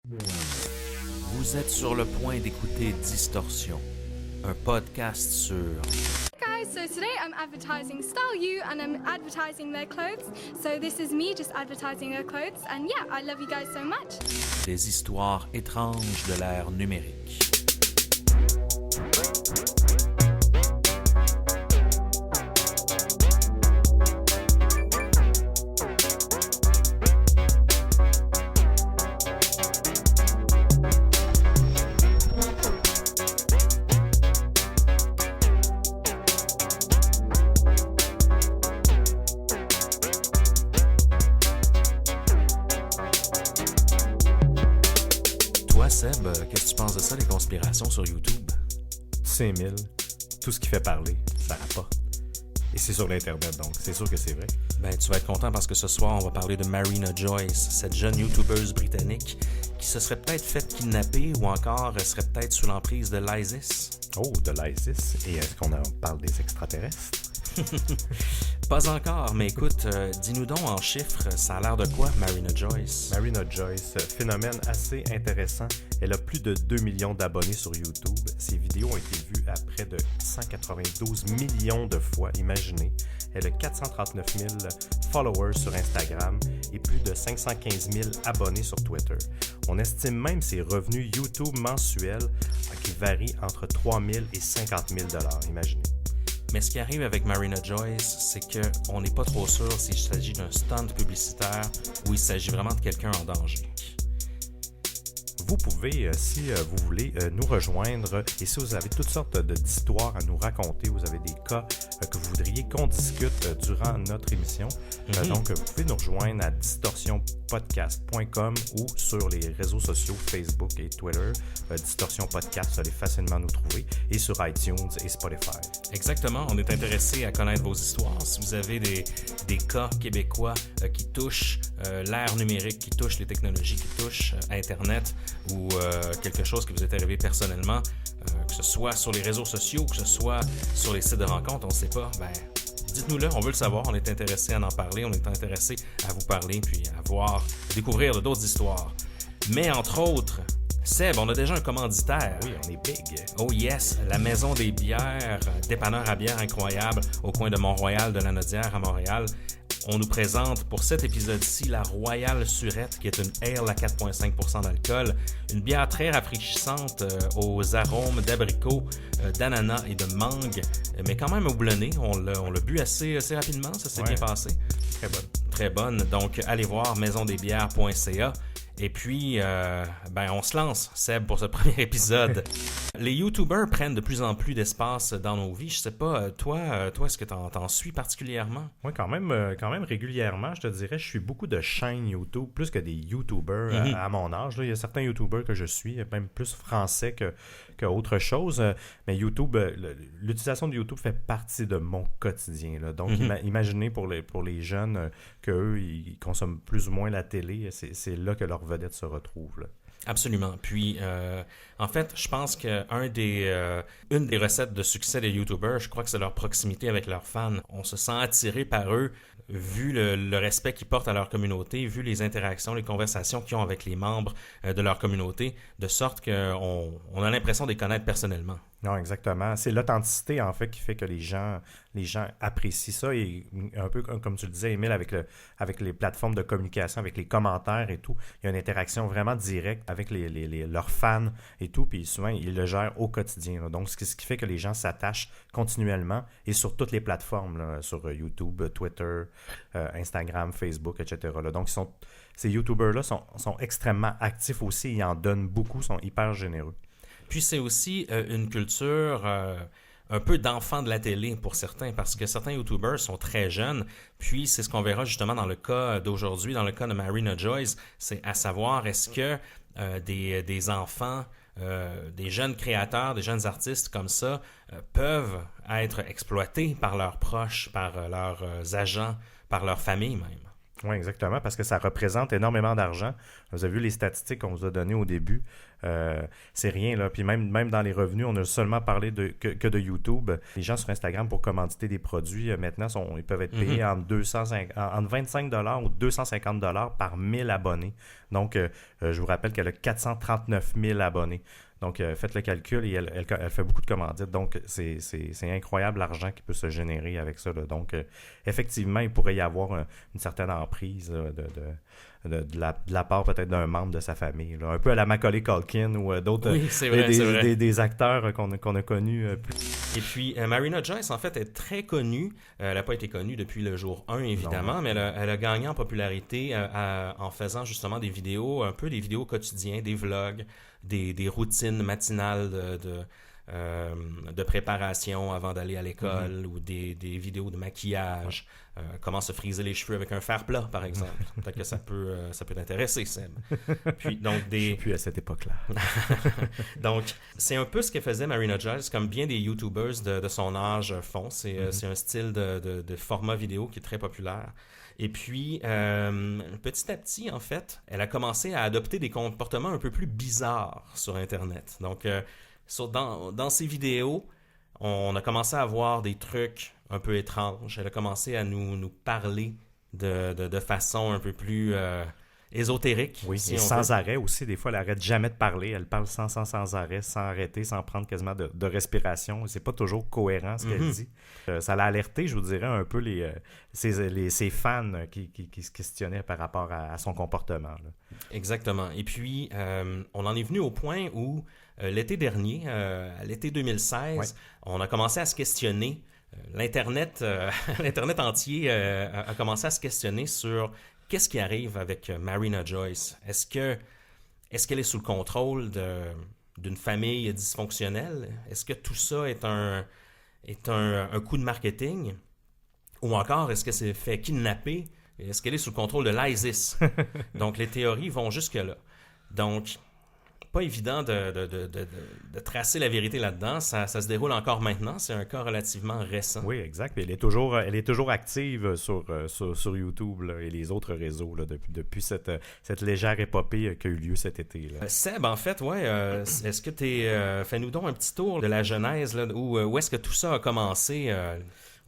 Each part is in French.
Vous êtes sur le point d'écouter Distorsion, un podcast sur... Guys, so today I'm advertising Style You and I'm advertising their clothes. So this is me just advertising their clothes and yeah, I love you guys so much. Des histoires étranges de l'ère numérique. Toi, Seb, qu'est-ce que tu penses de ça, les conspirations sur YouTube? C'est 1000. Tout ce qui fait parler, ça rapporte. Et c'est sur l'Internet, donc c'est sûr que c'est vrai. Ben, tu vas être content parce que ce soir, on va parler de Marina Joyce, cette jeune YouTubeuse britannique qui se serait peut-être fait kidnapper ou encore serait peut-être sous l'emprise de l'ISIS. Oh, de l'ISIS. Et est-ce qu'on parle des extraterrestres? Pas encore, mais écoute, dis-nous donc en chiffres, ça a l'air de quoi, Marina Joyce? Marina Joyce, phénomène assez intéressant. Elle a plus de 2 millions d'abonnés sur YouTube. Ses vidéos ont été vues à près de 192 millions de fois, imaginez. Elle a 439 000 followers sur Instagram et plus de 515 000 abonnés sur Twitter. On estime même ses revenus YouTube mensuels qui varient entre 3 000 et 50 000 $, imaginez. Mais ce qui arrive avec Marina Joyce, c'est qu'on n'est pas trop sûr s'il s'agit d'un stunt publicitaire ou il s'agit vraiment de quelqu'un en danger. Vous pouvez, si vous voulez, nous rejoindre et si vous avez toutes sortes d'histoires à nous raconter, vous avez des cas que vous voudriez qu'on discute durant notre émission, donc vous pouvez nous rejoindre à distorsionpodcast.com ou sur les réseaux sociaux Facebook et Twitter. Distorsion Podcast, vous allez facilement nous trouver, et sur iTunes et Spotify. Exactement, on est intéressé à connaître vos histoires. Si vous avez des cas québécois qui touchent l'ère numérique, qui touchent les technologies, qui touchent Internet, ou quelque chose qui vous est arrivé personnellement, que ce soit sur les réseaux sociaux, que ce soit sur les sites de rencontres, on ne sait pas, ben dites-nous-le, on veut le savoir, on est intéressé à en parler, on est intéressé à vous parler, puis à découvrir d'autres histoires. Mais entre autres, Seb, on a déjà un commanditaire. Oui, on est big. Oh yes, la Maison des bières, dépanneur à bière incroyable au coin de Mont-Royal de la Nodière à Montréal. On nous présente pour cet épisode-ci la Royale Surette, qui est une ale à 4,5% d'alcool, une bière très rafraîchissante aux arômes d'abricot, d'ananas et de mangue, mais quand même houblonnée. On l'a bu assez rapidement, ça s'est bien passé. Très bonne. Très bonne, donc allez voir maisondesbières.ca. Et puis, on se lance, Seb, pour ce premier épisode. Les YouTubers prennent de plus en plus d'espace dans nos vies. Je sais pas, toi est-ce que t'en suis particulièrement? Oui, quand même régulièrement, je te dirais, je suis beaucoup de chaînes YouTube, plus que des YouTubers à mon âge. Là. Il y a certains YouTubers que je suis, même plus français que autre chose. Mais YouTube, l'utilisation de YouTube fait partie de mon quotidien. Là. Donc, imaginez pour les jeunes qu'eux, ils consomment plus ou moins la télé. C'est là que leur vedette se retrouve. Là. Absolument. Puis, en fait, je pense qu'une des recettes de succès des YouTubers, je crois que c'est leur proximité avec leurs fans. On se sent attiré par eux, vu le respect qu'ils portent à leur communauté, vu les interactions, les conversations qu'ils ont avec les membres de leur communauté, de sorte qu'on a l'impression de les connaître personnellement. Non, exactement. C'est l'authenticité, en fait, qui fait que les gens apprécient ça. Et un peu comme tu le disais, Émile, avec les plateformes de communication, avec les commentaires et tout, il y a une interaction vraiment directe avec leurs fans et tout. Puis souvent, ils le gèrent au quotidien. Là. Donc, ce qui fait que les gens s'attachent continuellement et sur toutes les plateformes, là, sur YouTube, Twitter, Instagram, Facebook, etc. Là. Donc, ces YouTubers-là sont extrêmement actifs aussi. Ils en donnent beaucoup, sont hyper généreux. Puis c'est aussi une culture un peu d'enfant de la télé pour certains, parce que certains YouTubers sont très jeunes, puis c'est ce qu'on verra justement dans le cas d'aujourd'hui, dans le cas de Marina Joyce, c'est à savoir est-ce que des enfants, des jeunes créateurs, des jeunes artistes comme ça peuvent être exploités par leurs proches, par leurs agents, par leur famille même. Oui, exactement, parce que ça représente énormément d'argent. Vous avez vu les statistiques qu'on vous a données au début. C'est rien, là. Puis même dans les revenus, on a seulement parlé que de YouTube. Les gens sur Instagram, pour commanditer des produits, maintenant, ils peuvent être payés entre 25 $ ou 250 $ par 1000 abonnés. Donc, je vous rappelle qu'elle a 439 000 abonnés. Donc, faites le calcul et elle fait beaucoup de commandites. Donc, c'est incroyable l'argent qui peut se générer avec ça, là. Donc, effectivement, il pourrait y avoir une certaine emprise de la part peut-être d'un membre de sa famille, là. Un peu à la Macaulay Culkin ou d'autres des acteurs qu'on a connus. Et puis, Marina Joyce, en fait, est très connue. Elle n'a pas été connue depuis le jour 1, évidemment, mais elle a gagné en popularité en faisant justement des vidéos, un peu des vidéos quotidiennes, des vlogs, des routines matinales de préparation avant d'aller à l'école ou des vidéos de maquillage, comment se friser les cheveux avec un fer plat, par exemple. Peut-être que ça peut t'intéresser, Seb. Puis, donc, Je suis plus à cette époque-là. Donc, c'est un peu ce que faisait Marina Joyce, comme bien des YouTubers de son âge font. C'est un style de format vidéo qui est très populaire. Et puis, petit à petit, en fait, elle a commencé à adopter des comportements un peu plus bizarres sur Internet. Donc, dans ses vidéos, on a commencé à voir des trucs un peu étranges. Elle a commencé à nous parler de façon un peu plus ésotérique. Oui, et sans arrêt aussi. Des fois, elle n'arrête jamais de parler. Elle parle sans arrêt, sans arrêter, sans prendre quasiment de respiration. C'est pas toujours cohérent ce qu'elle dit. Ça l'a alerté, je vous dirais, un peu ses fans qui se questionnaient par rapport à son comportement, là. Exactement. Et puis, on en est venu au point où, l'été dernier, à l'été 2016, on a commencé à se questionner. L'Internet entier a commencé à se questionner sur qu'est-ce qui arrive avec Marina Joyce. Est-ce qu'elle est sous le contrôle d'une famille dysfonctionnelle? Est-ce que tout ça est un coup de marketing? Ou encore, est-ce que c'est fait kidnapper? Est-ce qu'elle est sous le contrôle de l'ISIS? Donc, les théories vont jusque-là. Donc, pas évident de tracer la vérité là-dedans. Ça se déroule encore maintenant. C'est un cas relativement récent. Oui, exact. Elle est toujours active sur YouTube, là, et les autres réseaux, là, depuis cette légère épopée qui a eu lieu cet été, là. Seb, en fait, est-ce que fais-nous donc un petit tour de la genèse, là, où est-ce que tout ça a commencé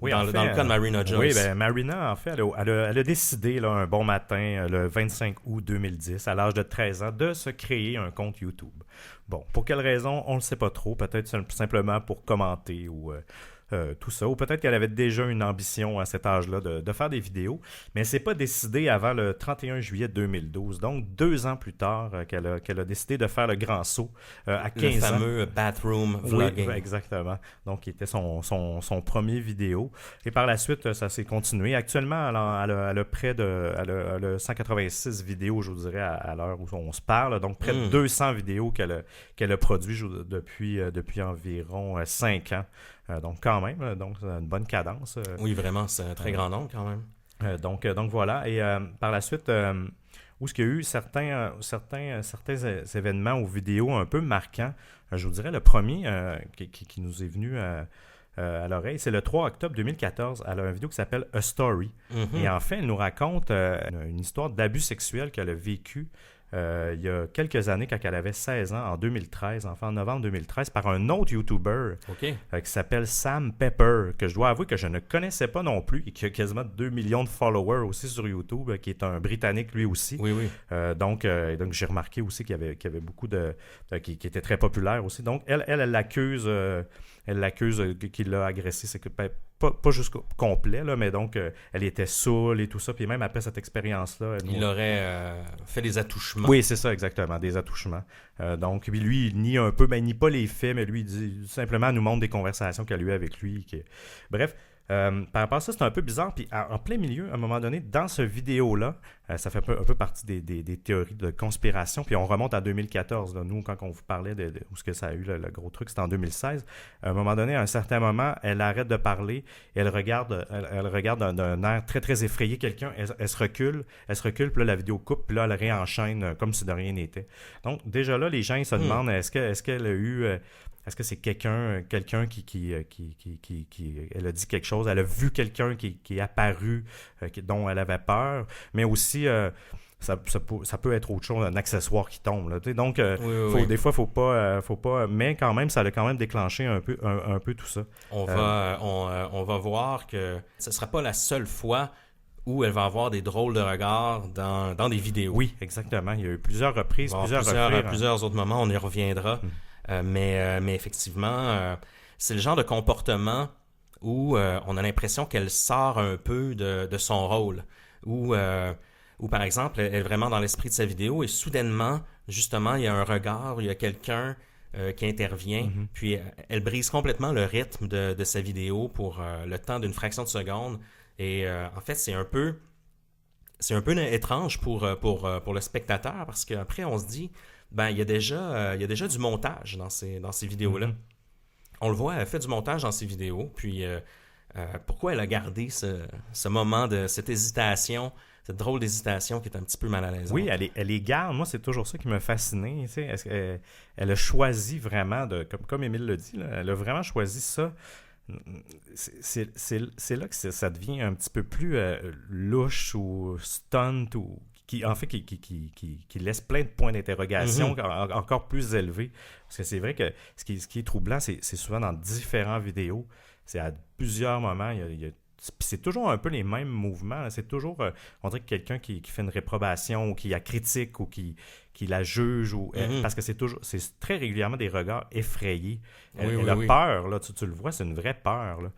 dans le cas de Marina Joyce? Oui, ben Marina, en fait, elle a décidé là, un bon matin, le 25 août 2010, à l'âge de 13 ans, de se créer un compte YouTube. Bon, pour quelle raison, on ne le sait pas trop. Peut-être simplement pour commenter ou tout ça. Ou peut-être qu'elle avait déjà une ambition à cet âge-là de faire des vidéos, mais elle ne s'est pas décidée avant le 31 juillet 2012. Donc, 2 ans plus tard, qu'elle a décidé de faire le grand saut à 15 ans. Le fameux bathroom vlogging. Oui, exactement. Donc, qui était son premier vidéo. Et par la suite, ça s'est continué. Actuellement, elle a près de... Elle a 186 vidéos, je vous dirais, à l'heure où on se parle. Donc, près de 200 vidéos qu'elle a produites depuis environ 5 ans. Donc, quand même, c'est une bonne cadence. Oui, vraiment, c'est un très grand nombre quand même. Donc voilà. Et par la suite, où est-ce qu'il y a eu certains événements ou vidéos un peu marquants, je vous dirais le premier qui nous est venu à l'oreille, c'est le 3 octobre 2014. Elle a une vidéo qui s'appelle A Story. Et en fait, elle nous raconte une histoire d'abus sexuel qu'elle a vécu il y a quelques années, quand elle avait 16 ans, en 2013, enfin en novembre 2013, par un autre YouTuber qui s'appelle Sam Pepper, que je dois avouer que je ne connaissais pas non plus, et qui a quasiment 2 millions de followers aussi sur YouTube, qui est un Britannique lui aussi. Oui, oui. Donc j'ai remarqué aussi qu'il y avait beaucoup qui était très populaire aussi. Donc, elle l'accuse... Elle l'accuse qu'il l'a agressé. C'est que pas jusqu'au complet, là, mais donc elle était saoule et tout ça. Puis même après cette expérience-là... Il aurait fait des attouchements. Oui, c'est ça, exactement, des attouchements. Donc, lui, il nie un peu, il nie pas les faits, mais lui, il dit simplement, nous montre des conversations qu'elle a eues avec lui. Bref, par rapport à ça, c'est un peu bizarre. Puis en plein milieu, à un moment donné, dans ce vidéo-là, ça fait un peu partie des théories de conspiration. Puis on remonte à 2014. Là. Nous, quand on vous parlait de où ce que ça a eu, le gros truc, c'était en 2016. À un moment donné, à un certain moment, elle arrête de parler et elle regarde d'un air très, très effrayé quelqu'un. Elle se recule, puis là, la vidéo coupe, puis là, elle réenchaîne comme si de rien n'était. Donc, déjà là, les gens ils se demandent, est-ce qu'elle a eu... Est-ce que c'est quelqu'un qui elle a dit quelque chose, elle a vu quelqu'un qui est apparu, dont elle avait peur, mais aussi ça peut être autre chose, un accessoire qui tombe. Là, donc, oui. des fois, faut pas. Mais quand même, ça a quand même déclenché un peu tout ça. On va voir que ce ne sera pas la seule fois où elle va avoir des drôles de regards dans des vidéos. Oui, exactement. Il y a eu plusieurs reprises, plusieurs autres moments, on y reviendra. Mais effectivement, c'est le genre de comportement où on a l'impression qu'elle sort un peu de son rôle. Où par exemple, elle est vraiment dans l'esprit de sa vidéo et soudainement, justement, il y a un regard, il y a quelqu'un qui intervient, puis elle brise complètement le rythme de sa vidéo pour le temps d'une fraction de seconde. Et en fait, c'est un peu étrange pour le spectateur parce qu'après, on se dit, il y a déjà du montage dans ces vidéos-là. On le voit, elle fait du montage dans ses vidéos, puis pourquoi elle a gardé ce moment de cette hésitation, cette drôle d'hésitation qui est un petit peu mal à l'aise. Oui, elle les garde. Moi, c'est toujours ça qui m'a fasciné. Tu sais, est-ce qu'elle a choisi vraiment, comme Émile l'a dit, là, elle a vraiment choisi ça. C'est là que ça devient un petit peu plus louche ou stunt ou qui laisse plein de points d'interrogation encore plus élevés. Parce que c'est vrai que ce qui est troublant, c'est souvent dans différentes vidéos. C'est à plusieurs moments, c'est toujours un peu les mêmes mouvements. Là. C'est toujours, on dirait que quelqu'un qui fait une réprobation ou qui la critique ou qui la juge. Parce que c'est très régulièrement des regards effrayés. Elle a peur. Là, tu le vois, c'est une vraie peur. Là.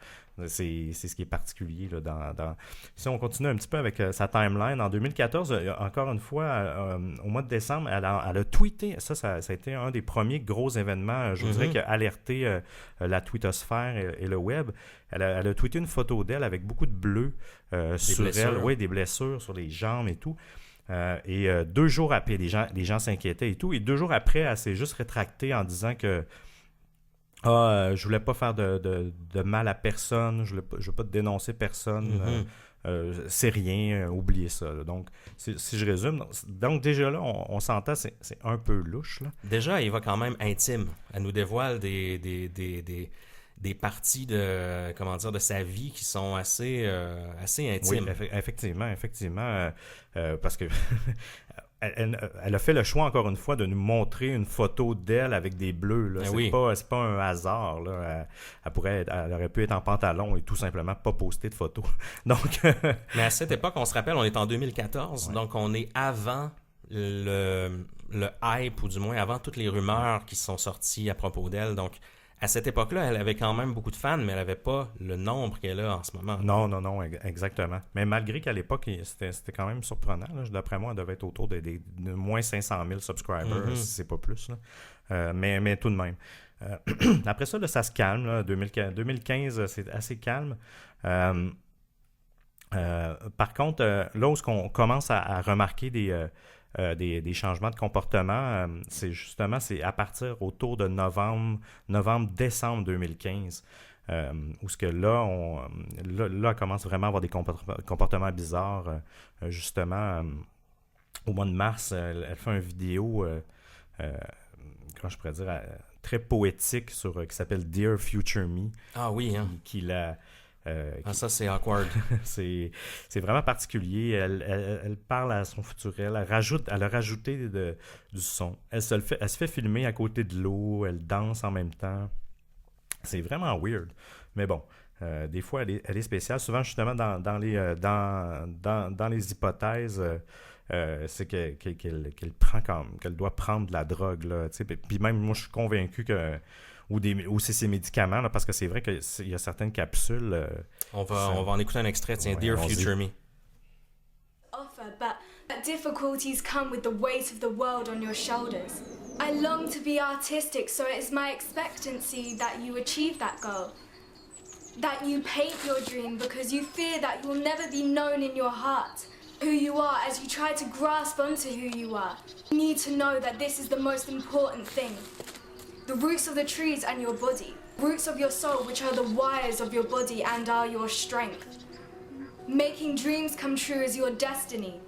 C'est ce qui est particulier. Là, Si on continue un petit peu avec sa timeline, en 2014, encore une fois, au mois de décembre, elle a tweeté. Ça a été un des premiers gros événements, je vous dirais, qui a alerté la twittosphère et le web. Elle a tweeté une photo d'elle avec beaucoup de bleu sur blessures. elle. Oui, des blessures sur les jambes et tout. Et 2 jours après, les gens s'inquiétaient et tout. Et 2 jours après, elle s'est juste rétractée en disant que je voulais pas faire de mal à personne, je veux pas dénoncer personne, c'est rien, oubliez ça. Là. Donc, si je résume, donc déjà là, on s'entend, c'est un peu louche. Là. Déjà, il va quand même intime. Elle nous dévoile des parties de sa vie qui sont assez intimes. Oui, effectivement, parce que elle a fait le choix, encore une fois, de nous montrer une photo d'elle avec des bleus. Là. C'est pas un hasard. Là. Elle aurait pu être en pantalon et tout simplement pas poster de photos. Donc, mais à cette époque, on se rappelle, on est en 2014, donc on est avant le hype, ou du moins avant toutes les rumeurs qui sont sorties à propos d'elle. Donc, à cette époque-là, elle avait quand même beaucoup de fans, mais elle n'avait pas le nombre qu'elle a en ce moment. Non, exactement. Mais malgré qu'à l'époque, c'était quand même surprenant. Là. D'après moi, elle devait être autour de moins 500 000 subscribers, si c'est pas plus. Là. Mais tout de même. Après ça, là, ça se calme. Là. 2015, c'est assez calme. Par contre, là où on commence à remarquer des changements de comportement, c'est à partir autour de novembre-décembre 2015, où ce que là, là, commence vraiment à avoir des comportements bizarres. Justement, au mois de mars, elle fait une vidéo, comment je pourrais dire, très poétique qui s'appelle Dear Future Me. Ah oui, hein? Ça, c'est awkward. c'est vraiment particulier. Elle parle à son futur. Elle a rajouté du son. Elle se fait filmer à côté de l'eau. Elle danse en même temps. C'est vraiment weird. Mais bon, des fois, elle est spéciale. Souvent, justement, dans les hypothèses, c'est qu'elle prend qu'elle doit prendre de la drogue. Là, puis même, moi, je suis convaincu que ou c'est ses médicaments, là, parce que c'est vrai qu'il y a certaines capsules. On va en écouter un extrait, tiens, Dear Future Me. But difficulties come with the weight of the world on your shoulders. I long to be artistic, so it is my expectancy that you achieve that goal. That you paint your dream because you fear that you will never be known in your heart. Who you are as you try to grasp onto who you are. You need to know that this is the most important thing. The roots of the trees and your body. Roots of your soul, which are the wires of your body and are your strength. Making dreams come true is your destiny.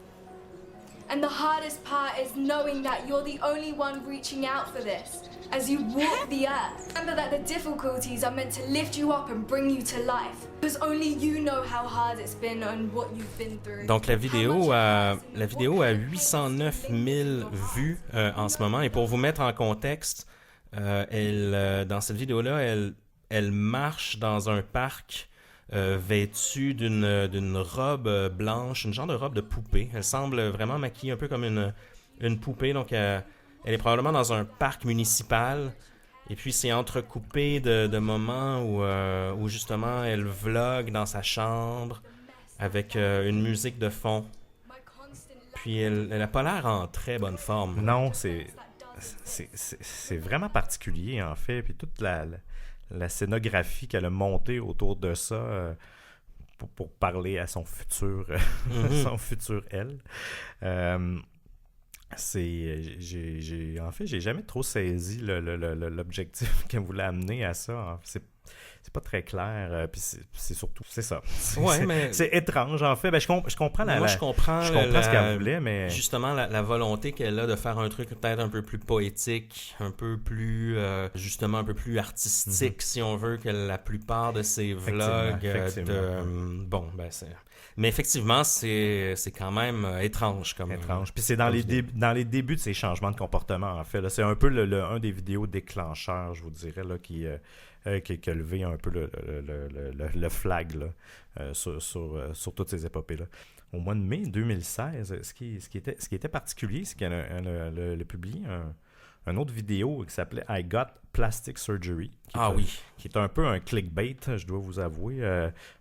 And the hardest part is knowing that you're the only one reaching out for this as you walk the earth. Remember that the difficulties are meant to lift you up and bring you to life. Because only you know how hard it's been and what you've been through. Donc la vidéo a 809 000 vues en ce moment. Et pour vous mettre en contexte, dans cette vidéo-là, elle marche dans un parc vêtue d'une robe blanche, une genre de robe de poupée. Elle semble vraiment maquillée un peu comme une poupée. Donc elle est probablement dans un parc municipal. Et puis c'est entrecoupé de moments où justement elle vlog dans sa chambre avec une musique de fond. Puis elle n'a pas l'air en très bonne forme. Non, c'est vraiment particulier en fait. Puis toute la scénographie qu'elle a montée autour de ça pour parler à son futur, son futur elle. J'ai jamais trop saisi l'objectif qu'elle voulait amener à ça. C'est pas très clair, puis c'est surtout, c'est ça. C'est étrange, en fait. Ben, je comprends je comprends ce qu'elle voulait, mais... Justement, la volonté qu'elle a de faire un truc peut-être un peu plus poétique, un peu plus, justement, un peu plus artistique, si on veut, que la plupart de ses vlogs. Mais effectivement, c'est quand même étrange. Étrange. Puis c'est dans les débuts de ses changements de comportement, en fait. Là. C'est un peu un des vidéos déclencheurs, je vous dirais, là, qui a levé un peu le flag là, sur toutes ces épopées-là. Au mois de mai 2016, ce qui était particulier, c'est qu'elle a publié une autre vidéo qui s'appelait « I Got Plastic Surgery ». Qui est un peu un clickbait, je dois vous avouer.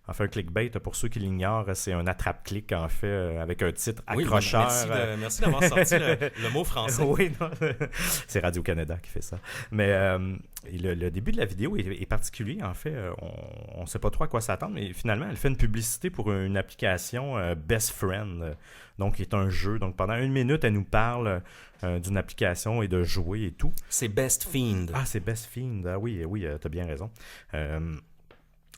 Enfin, un clickbait, pour ceux qui l'ignorent, c'est un attrape-clic, en fait, avec un titre accrocheur. Merci d'avoir sorti le mot français. Oui, non, c'est Radio-Canada qui fait ça. Mais le début de la vidéo est particulier, en fait. On ne sait pas trop à quoi s'attendre, mais finalement, elle fait une publicité pour une application Best Friend, donc qui est un jeu. Donc, pendant 1 minute, elle nous parle d'une application et de jouer et tout. C'est Best Fiend. Ah, c'est Best Fiend. Ah oui, t'as bien raison.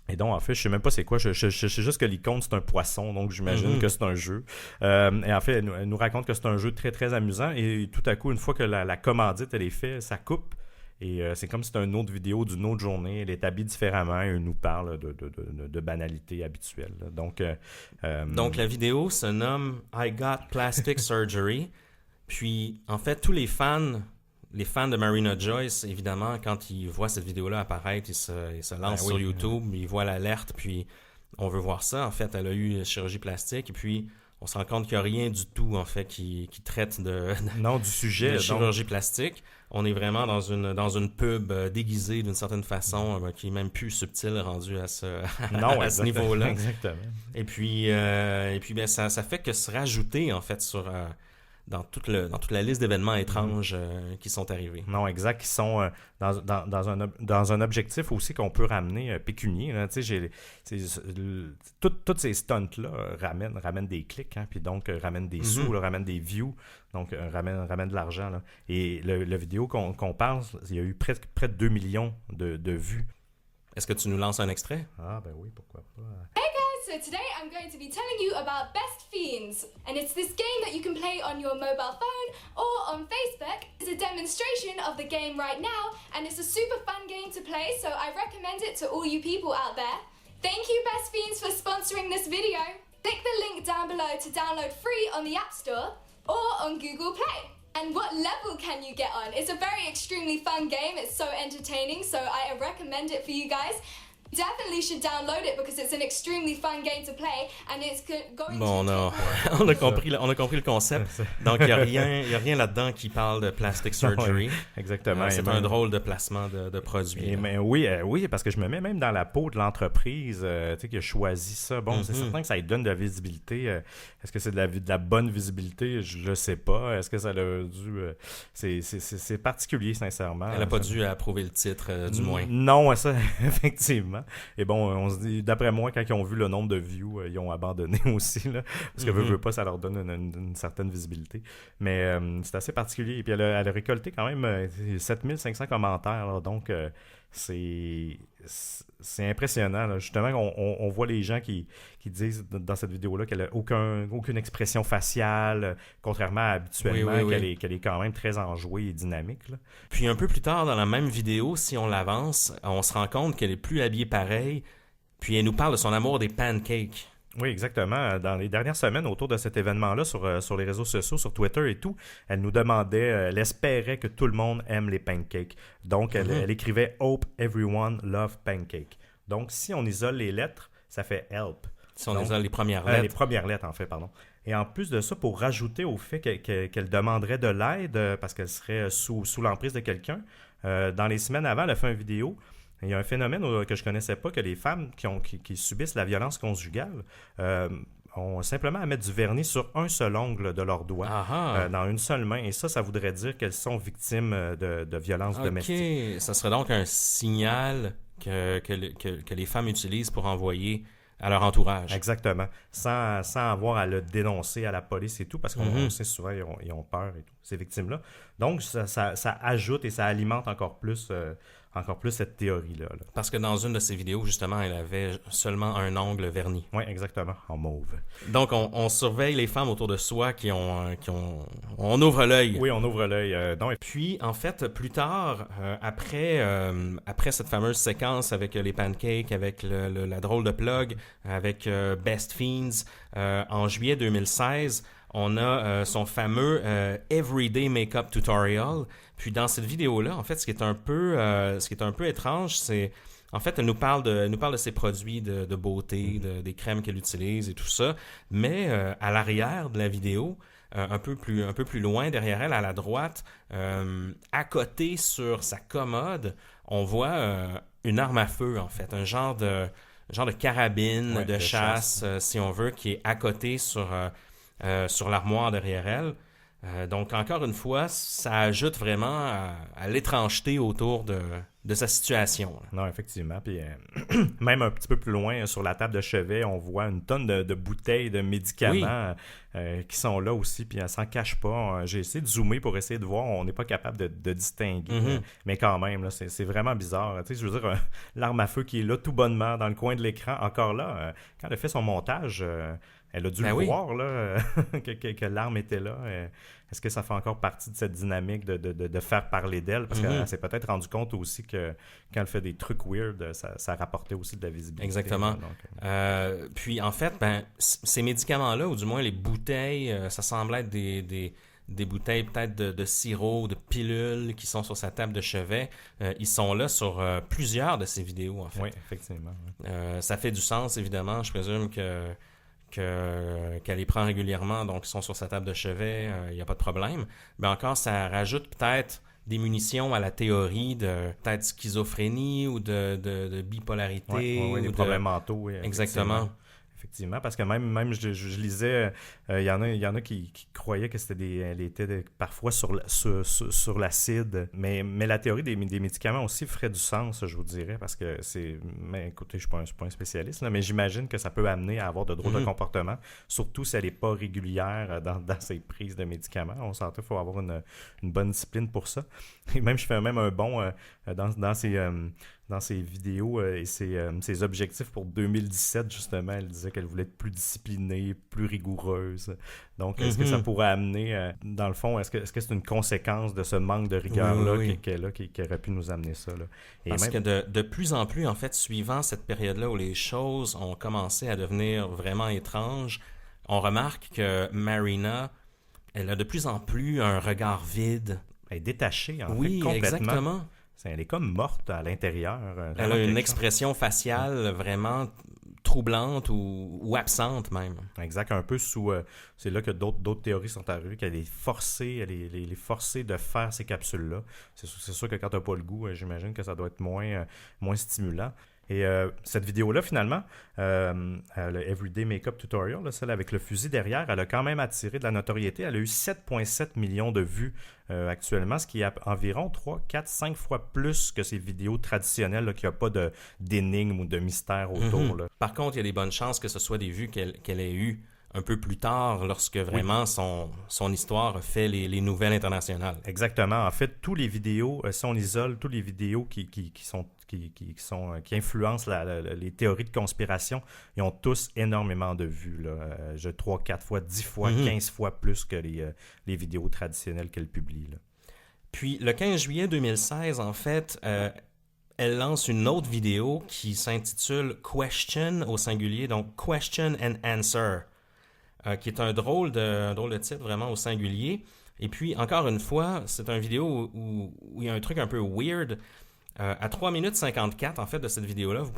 Et donc, en fait, je sais même pas c'est quoi. Je sais juste que l'icône, c'est un poisson, donc j'imagine que c'est un jeu. Et en fait, elle nous raconte que c'est un jeu très, très amusant. Et tout à coup, une fois que la commandite, elle est faite, ça coupe. Et c'est comme si c'était une autre vidéo d'une autre journée. Elle est habillée différemment et elle nous parle de banalités habituelles. Donc, la vidéo se nomme « I Got Plastic Surgery ». Puis, en fait, tous les fans de Marina Joyce, évidemment, quand ils voient cette vidéo-là apparaître, ils se lancent sur YouTube, ils voient l'alerte, puis on veut voir ça. En fait, elle a eu chirurgie plastique, et puis on se rend compte qu'il n'y a rien du tout, en fait, qui traite du sujet de chirurgie plastique. On est vraiment dans une pub déguisée d'une certaine façon, qui est même plus subtile, rendue à ce niveau-là. Exactement. Et puis ça fait que se rajouter, en fait, dans toute la liste d'événements étranges qui sont arrivés. Non, exact, qui sont dans un objectif aussi qu'on peut ramener pécunier. Toutes ces stunts-là ramènent des clics, hein, puis donc ramènent des sous, là, ramènent des views, donc ramènent de l'argent. Là. Et la vidéo qu'on parle, il y a eu près de 2 millions de vues. Est-ce que tu nous lances un extrait? Ah ben oui, pourquoi pas. So today I'm going to be telling you about Best Fiends, and it's this game that you can play on your mobile phone or on Facebook. It's a demonstration of the game right now, and it's a super fun game to play, so I recommend it to all you people out there. Thank you Best Fiends for sponsoring this video. Click the link down below to download free on the App Store or on Google Play. And what level can you get on? It's a very extremely fun game, it's so entertaining, so I recommend it for you guys. Definitely should download it because it's an extremely fun game to play and it's going on a compris le concept. Donc il y a rien là-dedans qui parle de plastic surgery. Oui, exactement. C'est un drôle de placement de produit. Mais oui, parce que je me mets même dans la peau de l'entreprise qui a choisi ça. Bon, c'est certain que ça lui donne de la visibilité. Est-ce que c'est de la bonne visibilité? Je le sais pas. Est-ce que ça a dû c'est particulier, sincèrement. Elle a pas dû approuver le titre, du moins. Non, ça, effectivement. Et bon, on se dit, d'après moi, quand ils ont vu le nombre de views, ils ont abandonné aussi, là, parce que veut pas, ça leur donne une certaine visibilité. Mais c'est assez particulier. Et puis elle a récolté quand même 7500 commentaires, là, donc c'est impressionnant. Là. Justement, on voit les gens qui disent dans cette vidéo-là qu'elle n'a aucune expression faciale, contrairement à habituellement, qu'elle est quand même très enjouée et dynamique. Là. Puis un peu plus tard dans la même vidéo, si on l'avance, on se rend compte qu'elle est plus habillée pareil, puis elle nous parle de son amour des pancakes. Oui, exactement. Dans les dernières semaines, autour de cet événement-là, sur les réseaux sociaux, sur Twitter et tout, elle nous demandait, elle espérait que tout le monde aime les pancakes. Donc, elle écrivait « Hope everyone love pancake ». Donc, si on isole les lettres, ça fait « help ». Si on isole les premières lettres. Les premières lettres, en fait, pardon. Et en plus de ça, pour rajouter au fait qu'elle demanderait de l'aide, parce qu'elle serait sous l'emprise de quelqu'un, dans les semaines avant, elle a fait une vidéo. Il y a un phénomène que je ne connaissais pas, que les femmes qui subissent la violence conjugale ont simplement à mettre du vernis sur un seul ongle de leur doigt, dans une seule main. Et ça voudrait dire qu'elles sont victimes de violences domestiques. OK, ça serait donc un signal que les femmes utilisent pour envoyer à leur entourage. Exactement. Sans avoir à le dénoncer à la police et tout, parce qu'on sait souvent ils ont peur et tout, ces victimes-là. Donc, ça ajoute et ça alimente encore plus cette théorie-là. Là. Parce que dans une de ses vidéos, justement, elle avait seulement un ongle verni. Oui, exactement, en mauve. Donc, on surveille les femmes autour de soi on ouvre l'œil. Oui, on ouvre l'œil. Et puis, en fait, plus tard, après cette fameuse séquence avec les pancakes, avec la drôle de plug, avec Best Fiends, en juillet 2016, on a son fameux Everyday Makeup Tutorial. Puis dans cette vidéo-là, en fait, ce qui est un peu étrange, c'est en fait, elle nous parle de ses produits de beauté, des crèmes qu'elle utilise et tout ça. Mais à l'arrière de la vidéo, un peu plus loin derrière elle, à la droite, à côté sur sa commode, on voit une arme à feu, en fait, un genre de carabine de chasse, si on veut, qui est à côté sur l'armoire derrière elle. Donc, encore une fois, ça ajoute vraiment à l'étrangeté autour de sa situation. Là. Non, effectivement. Puis, même un petit peu plus loin, sur la table de chevet, on voit une tonne de bouteilles de médicaments qui sont là aussi, puis elle s'en cache pas. J'ai essayé de zoomer pour essayer de voir, on n'est pas capable de distinguer. Mais quand même, là, c'est vraiment bizarre. Tu sais, je veux dire, l'arme à feu qui est là tout bonnement dans le coin de l'écran, encore là, quand elle a fait son montage... elle a dû le voir, là, que l'arme était là. Est-ce que ça fait encore partie de cette dynamique de faire parler d'elle? Parce qu'elle s'est peut-être rendu compte aussi que quand elle fait des trucs weird, ça rapportait aussi de la visibilité. Exactement. Puis, en fait, ces médicaments-là, ou du moins les bouteilles, ça semble être des bouteilles peut-être de sirop, de pilules qui sont sur sa table de chevet. Ils sont là sur plusieurs de ces vidéos, en fait. Oui, effectivement. Ça fait du sens, évidemment. Je présume qu'elle les prend régulièrement, donc ils sont sur sa table de chevet, il n'y a pas de problème. Mais encore, ça rajoute peut-être des munitions à la théorie de peut-être schizophrénie ou de bipolarité. Oui, des problèmes mentaux. Oui, exactement. Effectivement, parce que même je lisais, il y en a qui croyaient que elle était parfois sur l'acide, mais la théorie des médicaments aussi ferait du sens, je vous dirais, parce que mais écoutez, je ne suis pas un spécialiste, là, mais j'imagine que ça peut amener à avoir de drôles de comportements, surtout si elle n'est pas régulière dans ses prises de médicaments. On s'entend, il faut avoir une bonne discipline pour ça. Et même, je fais même un bond dans ses vidéos et ses objectifs pour 2017, justement. Elle disait qu'elle voulait être plus disciplinée, plus rigoureuse. Donc, est-ce que ça pourrait amener, dans le fond, est-ce que c'est une conséquence de ce manque de rigueur-là qu'elle a, qui aurait pu nous amener ça? Là? Et parce que de plus en plus, en fait, suivant cette période-là où les choses ont commencé à devenir vraiment étranges, on remarque que Marina, elle a de plus en plus un regard vide. Elle est détachée, en fait, complètement. Exactement. Elle est comme morte à l'intérieur. Elle a une expression faciale vraiment troublante ou absente même. Exact, un peu sous... c'est là que d'autres théories sont arrivées, qu'elle est forcée, elle est forcée de faire ces capsules-là. C'est sûr que quand tu n'as pas le goût, j'imagine que ça doit être moins stimulant. Et cette vidéo-là, finalement, le Everyday Makeup Tutorial, là, celle avec le fusil derrière, elle a quand même attiré de la notoriété. Elle a eu 7,7 millions de vues actuellement, ce qui est environ 3, 4, 5 fois plus que ces vidéos traditionnelles là, qui n'ont pas d'énigmes ou de mystère autour. Là. Par contre, il y a des bonnes chances que ce soit des vues qu'elle ait eues un peu plus tard, lorsque vraiment son histoire a fait les nouvelles internationales. Exactement. En fait, tous les vidéos, si on isole tous les vidéos qui influencent les théories de conspiration, ils ont tous énormément de vues. 3, 4 fois, 10 fois, 15 fois plus que les vidéos traditionnelles qu'elle publie. Là. Puis, le 15 juillet 2016, en fait, elle lance une autre vidéo qui s'intitule « Question » au singulier, donc « Question and Answer », qui est un drôle de titre vraiment au singulier. Et puis, encore une fois, c'est une vidéo où il y a un truc un peu weird. À 3 minutes 54, en fait, de cette vidéo-là, vous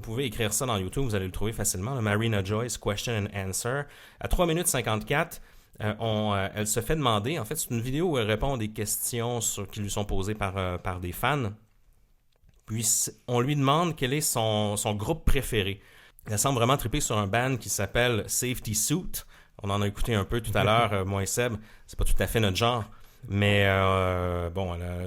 pouvez écrire ça dans YouTube, vous allez le trouver facilement. Marina Joyce, Question and Answer. À 3 minutes 54, elle se fait demander, en fait, c'est une vidéo où elle répond à des questions qui lui sont posées par des fans. Puis, on lui demande quel est son groupe préféré. Elle semble vraiment triper sur un band qui s'appelle Safety Suit. On en a écouté un peu tout à l'heure, moi et Seb. C'est pas tout à fait notre genre. Mais elle a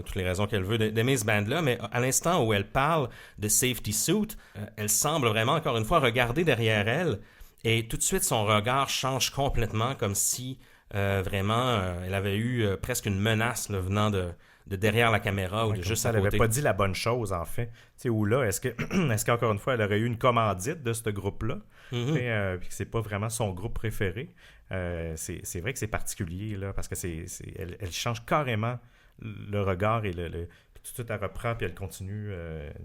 toutes les raisons qu'elle veut d'aimer ce band-là. Mais à l'instant où elle parle de Safety Suit, elle semble vraiment, encore une fois, regarder derrière elle. Et tout de suite, son regard change complètement, comme si vraiment elle avait eu presque une menace là, venant de derrière la caméra ou de juste à côté. Elle n'avait pas dit la bonne chose, en fait. Ou là, est-ce qu'encore une fois, elle aurait eu une commandite de ce groupe-là, puis que c'est pas vraiment son groupe préféré. C'est vrai que c'est particulier, là, parce que elle change carrément le regard et puis tout de suite, elle reprend puis elle continue.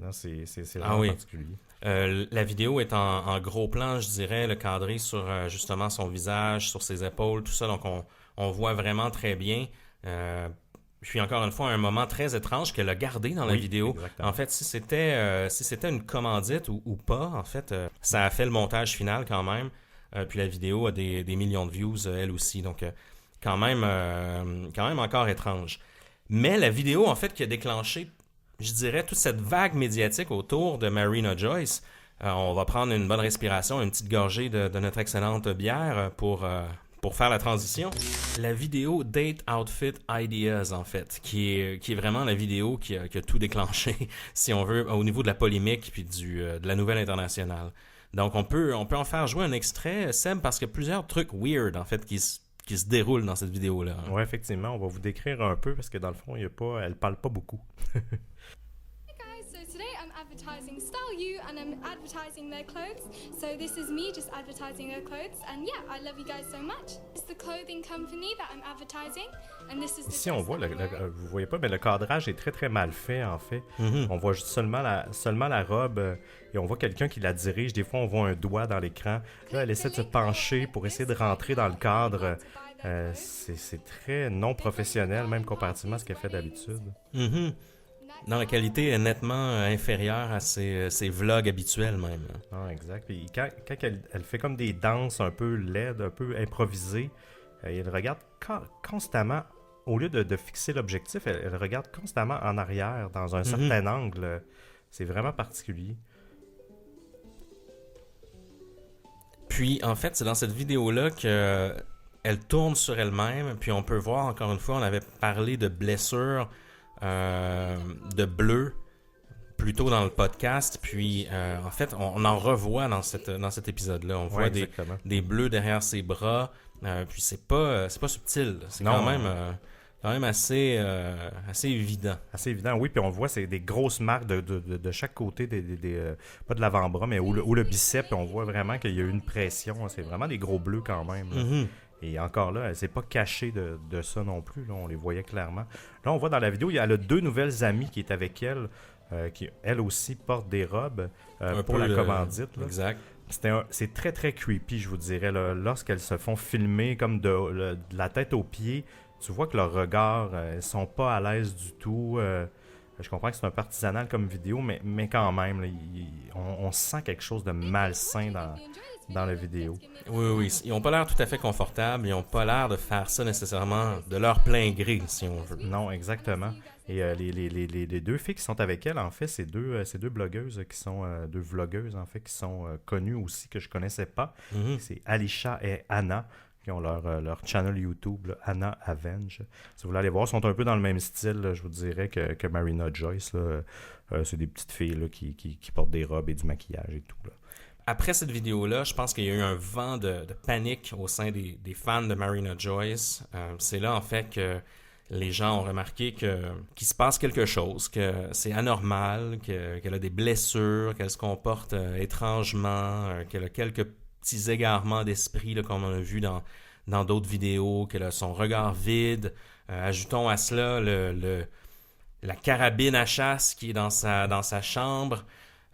Non, c'est vraiment particulier. La vidéo est en gros plan, je dirais, le cadré sur justement son visage, sur ses épaules, tout ça. Donc, on voit vraiment très bien. Puis encore une fois, un moment très étrange qu'elle a gardé dans la vidéo. Exactement. En fait, si c'était une commandite ou pas, en fait, ça a fait le montage final quand même. Puis la vidéo a des millions de views, elle aussi. Donc, quand même encore étrange. Mais la vidéo, en fait, qui a déclenché, je dirais, toute cette vague médiatique autour de Marina Joyce, on va prendre une bonne respiration, une petite gorgée de notre excellente bière pour faire la transition. La vidéo Date Outfit Ideas, en fait, qui est vraiment la vidéo qui a tout déclenché, si on veut, au niveau de la polémique puis de la nouvelle internationale. Donc, on peut en faire jouer un extrait, Seb, parce qu'il y a plusieurs trucs weird, en fait, qui se déroulent dans cette vidéo-là. Oui, effectivement. On va vous décrire un peu, parce que dans le fond, elle parle pas beaucoup. Today I'm advertising Style You and I'm advertising their clothes. So this is me just advertising their clothes and yeah, I love you guys so much. It's the clothing company that I'm advertising and this is the Ici on voit, vous voyez pas, mais le cadrage est très très mal fait en fait. On voit juste seulement la robe et on voit quelqu'un qui la dirige. Des fois on voit un doigt dans l'écran. Là elle essaie de se pencher pour essayer de rentrer dans le cadre. C'est très non professionnel même comparativement à ce qu'elle fait d'habitude. Non, la qualité est nettement inférieure à ses vlogs habituels même. Ah, exact. Puis quand elle fait comme des danses un peu laides, un peu improvisées, elle regarde constamment, au lieu de fixer l'objectif, elle regarde constamment en arrière, dans un certain angle. C'est vraiment particulier. Puis, en fait, c'est dans cette vidéo-là qu'elle tourne sur elle-même, puis on peut voir, encore une fois, on avait parlé de blessures de bleu plus tôt dans le podcast, puis en fait on en revoit dans cet épisode-là, on voit des bleus derrière ses bras, puis c'est pas subtil, c'est quand même assez évident. Assez évident, oui, puis on voit c'est des grosses marques de chaque côté, pas de l'avant-bras, mais où le bicep, puis on voit vraiment qu'il y a eu une pression, c'est vraiment des gros bleus quand même. Et encore là, elle ne s'est pas cachée de ça non plus. Là, on les voyait clairement. Là, on voit dans la vidéo, elle a 2 nouvelles amies qui est avec elle, qui, elle aussi, portent des robes pour la commandite. Là. Exact. C'est très, très creepy, je vous dirais. Là, lorsqu'elles se font filmer comme de la tête aux pieds, tu vois que leurs regards, elles ne sont pas à l'aise du tout. Je comprends que c'est un peu artisanal comme vidéo, mais quand même, là, on sent quelque chose de malsain dans la vidéo. Oui, ils n'ont pas l'air tout à fait confortables, ils n'ont pas l'air de faire ça nécessairement de leur plein gré, si on veut. Non, exactement. Et les 2 filles qui sont avec elle, en fait, c'est deux blogueuses qui sont 2 vlogueuses, en fait, qui sont connues aussi, que je connaissais pas. C'est Alisha et Anna, qui ont leur channel YouTube, là, Anna Avenge. Si vous voulez aller voir, ils sont un peu dans le même style, là, je vous dirais, que Marina Joyce. Là. C'est des petites filles là, qui portent des robes et du maquillage et tout. Là. Après cette vidéo-là, je pense qu'il y a eu un vent de panique au sein des fans de Marina Joyce. C'est là, en fait, que les gens ont remarqué qu'il se passe quelque chose, que c'est anormal, qu'elle a des blessures, qu'elle se comporte étrangement, qu'elle a quelques petits égarements d'esprit, là, comme on a vu dans d'autres vidéos, qu'elle a son regard vide. Ajoutons à cela la carabine à chasse qui est dans sa chambre.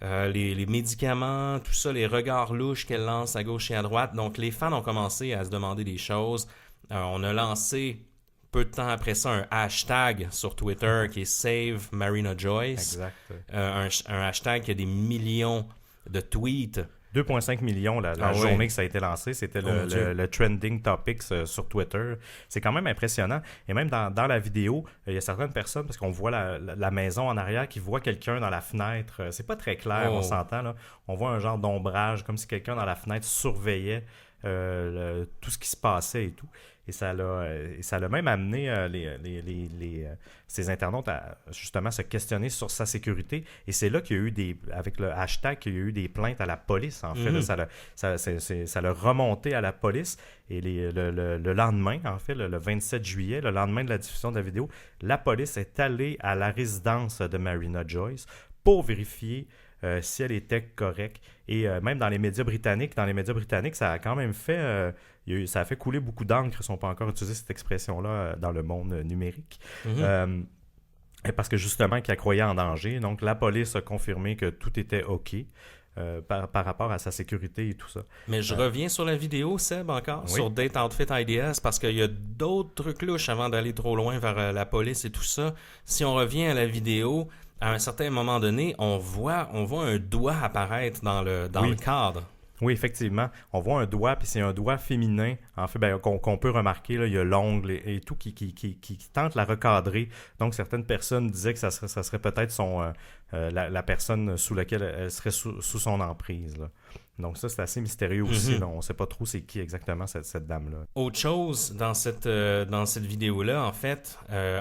Les médicaments, tout ça, les regards louches qu'elle lance à gauche et à droite. Donc, les fans ont commencé à se demander des choses. On a lancé, peu de temps après ça, un hashtag sur Twitter qui est Save Marina Joyce. Exact. Un hashtag qui a des millions de tweets. 2,5 millions la journée que ça a été lancé. C'était le trending topics sur Twitter. C'est quand même impressionnant. Et même dans la vidéo, il y a certaines personnes, parce qu'on voit la maison en arrière, qui voit quelqu'un dans la fenêtre. C'est pas très clair, on s'entend, là. On voit un genre d'ombrage, comme si quelqu'un dans la fenêtre surveillait tout ce qui se passait et tout. Et ça l'a même amené ces internautes à justement se questionner sur sa sécurité. Et c'est là qu'il y a eu avec le hashtag, qu'il y a eu des plaintes à la police, en fait. Là, ça l'a remonté à la police. Et le lendemain, en fait, le 27 juillet, le lendemain de la diffusion de la vidéo, la police est allée à la résidence de Marina Joyce pour vérifier si elle était correcte. Et même dans les médias britanniques, ça a quand même fait... ça a fait couler beaucoup d'encre. Ils ne sont pas encore utilisé cette expression-là dans le monde numérique. Parce que justement, qu'elle croyait en danger. Donc, la police a confirmé que tout était OK par rapport à sa sécurité et tout ça. Mais je reviens sur la vidéo, Seb, encore, sur Date Outfit Ideas, parce qu'il y a d'autres trucs louches avant d'aller trop loin vers la police et tout ça. Si on revient à la vidéo... À un certain moment donné, on voit un doigt apparaître dans le cadre. Oui, effectivement. On voit un doigt, puis c'est un doigt féminin, en fait, qu'on peut remarquer. Là, il y a l'ongle et tout qui tente la recadrer. Donc, certaines personnes disaient que ça serait peut-être la personne sous laquelle elle serait sous son emprise, là. Donc ça, c'est assez mystérieux aussi. Là. On ne sait pas trop c'est qui exactement cette dame-là. Autre chose, dans cette vidéo-là, en fait,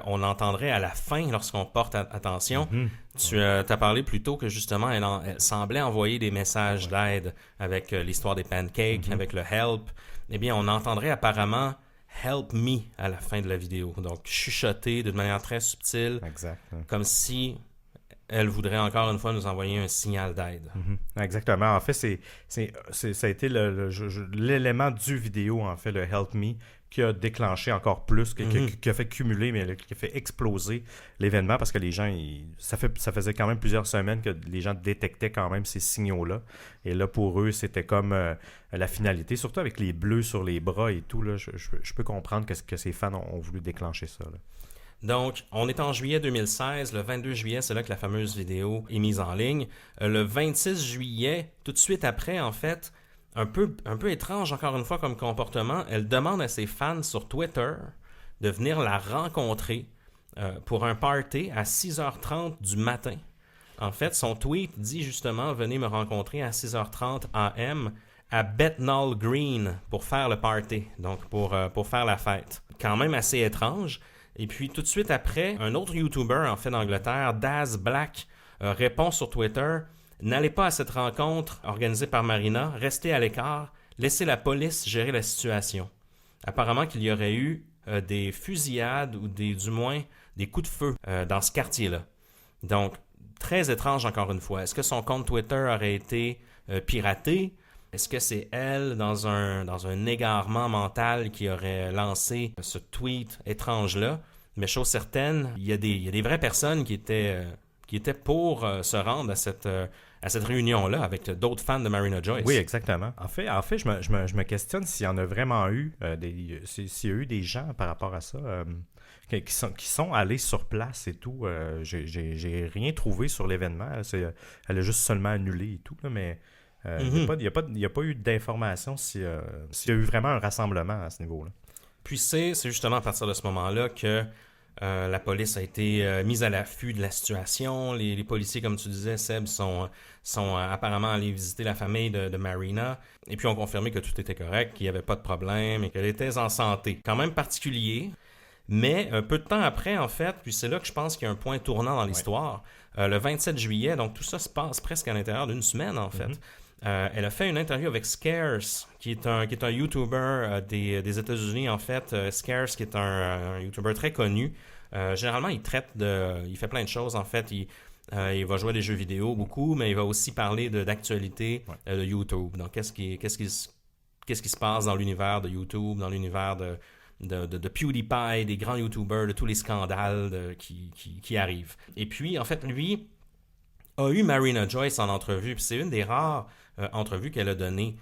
on l'entendrait à la fin lorsqu'on porte attention. Tu as parlé plus tôt que justement, elle semblait envoyer des messages d'aide avec l'histoire des pancakes, avec le help. Eh bien, on entendrait apparemment « help me » à la fin de la vidéo. Donc, chuchoter de manière très subtile, comme si... elle voudrait encore une fois nous envoyer un signal d'aide. Exactement. En fait, ça a été l'élément du vidéo, en fait, le Help Me, qui a déclenché encore plus, qui a fait cumuler, mais qui a fait exploser l'événement, parce que les gens, ça faisait quand même plusieurs semaines que les gens détectaient quand même ces signaux-là. Et là, pour eux, c'était comme la finalité, surtout avec les bleus sur les bras et tout. Là, je peux comprendre que ces fans ont voulu déclencher ça, là. Donc, on est en juillet 2016. Le 22 juillet, c'est là que la fameuse vidéo est mise en ligne. Le 26 juillet, tout de suite après, en fait, un peu étrange encore une fois comme comportement, elle demande à ses fans sur Twitter de venir la rencontrer pour un party à 6h30 du matin. En fait, son tweet dit justement « Venez me rencontrer à 6h30 AM à Bethnal Green pour faire le party, donc pour faire la fête. » Quand même assez étrange. Et puis, tout de suite après, un autre YouTuber, en fait, d'Angleterre, Daz Black, répond sur Twitter « N'allez pas à cette rencontre organisée par Marina, restez à l'écart, laissez la police gérer la situation. » Apparemment qu'il y aurait eu des fusillades ou du moins des coups de feu dans ce quartier-là. Donc, très étrange encore une fois. Est-ce que son compte Twitter aurait été piraté? Est-ce que c'est elle, dans un égarement mental, qui aurait lancé ce tweet étrange-là? Mais chose certaine, il y a des vraies personnes qui étaient pour se rendre à cette réunion-là avec d'autres fans de Marina Joyce. Oui, exactement. En fait, je me questionne s'il y en a vraiment eu, s'il y a eu des gens par rapport à ça qui sont allés sur place et tout. J'ai rien trouvé sur l'événement. Elle a juste seulement annulé et tout, là, mais... Il n'y a pas eu d'information s'il y a eu vraiment un rassemblement à ce niveau-là. Puis c'est justement à partir de ce moment-là que la police a été mise à l'affût de la situation. Les policiers, comme tu disais, Seb, sont apparemment allés visiter la famille de Marina et puis ont confirmé que tout était correct, qu'il n'y avait pas de problème et qu'elle était en santé. Quand même particulier, mais un peu de temps après, en fait, puis c'est là que je pense qu'il y a un point tournant dans l'histoire. Le 27 juillet, donc tout ça se passe presque à l'intérieur d'une semaine, en fait. Elle a fait une interview avec Scarce, qui est un YouTuber des États-Unis, en fait. Scarce, qui est un YouTuber très connu. Généralement, il fait plein de choses, en fait. Il va jouer à des jeux vidéo beaucoup, mais il va aussi parler d'actualité de YouTube. Donc, qu'est-ce qui se passe dans l'univers de YouTube, dans l'univers de PewDiePie, des grands YouTubers, de tous les scandales qui arrivent. Et puis, en fait, lui a eu Marina Joyce en entrevue, puis c'est une des rares entrevues qu'elle a données.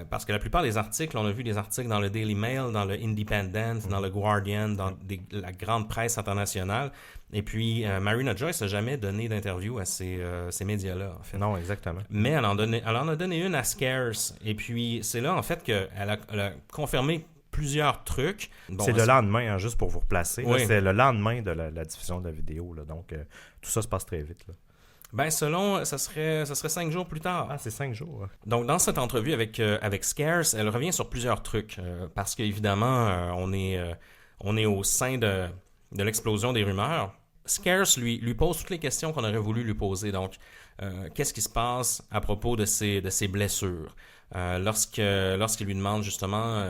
Parce que la plupart des articles, on a vu des articles dans le Daily Mail, dans le Independent, dans le Guardian, dans la grande presse internationale. Et puis, Marina Joyce n'a jamais donné d'interview à ces médias-là, en fait. Non, exactement. Mais elle en a donné une à Scarce. Et puis, c'est là, en fait, qu'elle a confirmé plusieurs trucs. Bon, c'est le lendemain, hein, juste pour vous replacer. Oui. C'est le lendemain de la diffusion de la vidéo. Là, donc, tout ça se passe très vite. Là. Ben, selon, ça serait 5 jours plus tard. Ah, c'est 5 jours. Hein. Donc, dans cette entrevue avec Scarce, elle revient sur plusieurs trucs. Parce qu'évidemment, on est au sein de l'explosion des rumeurs. Scarce lui pose toutes les questions qu'on aurait voulu lui poser. Donc, qu'est-ce qui se passe à propos de ses blessures? Lorsqu'il lui demande justement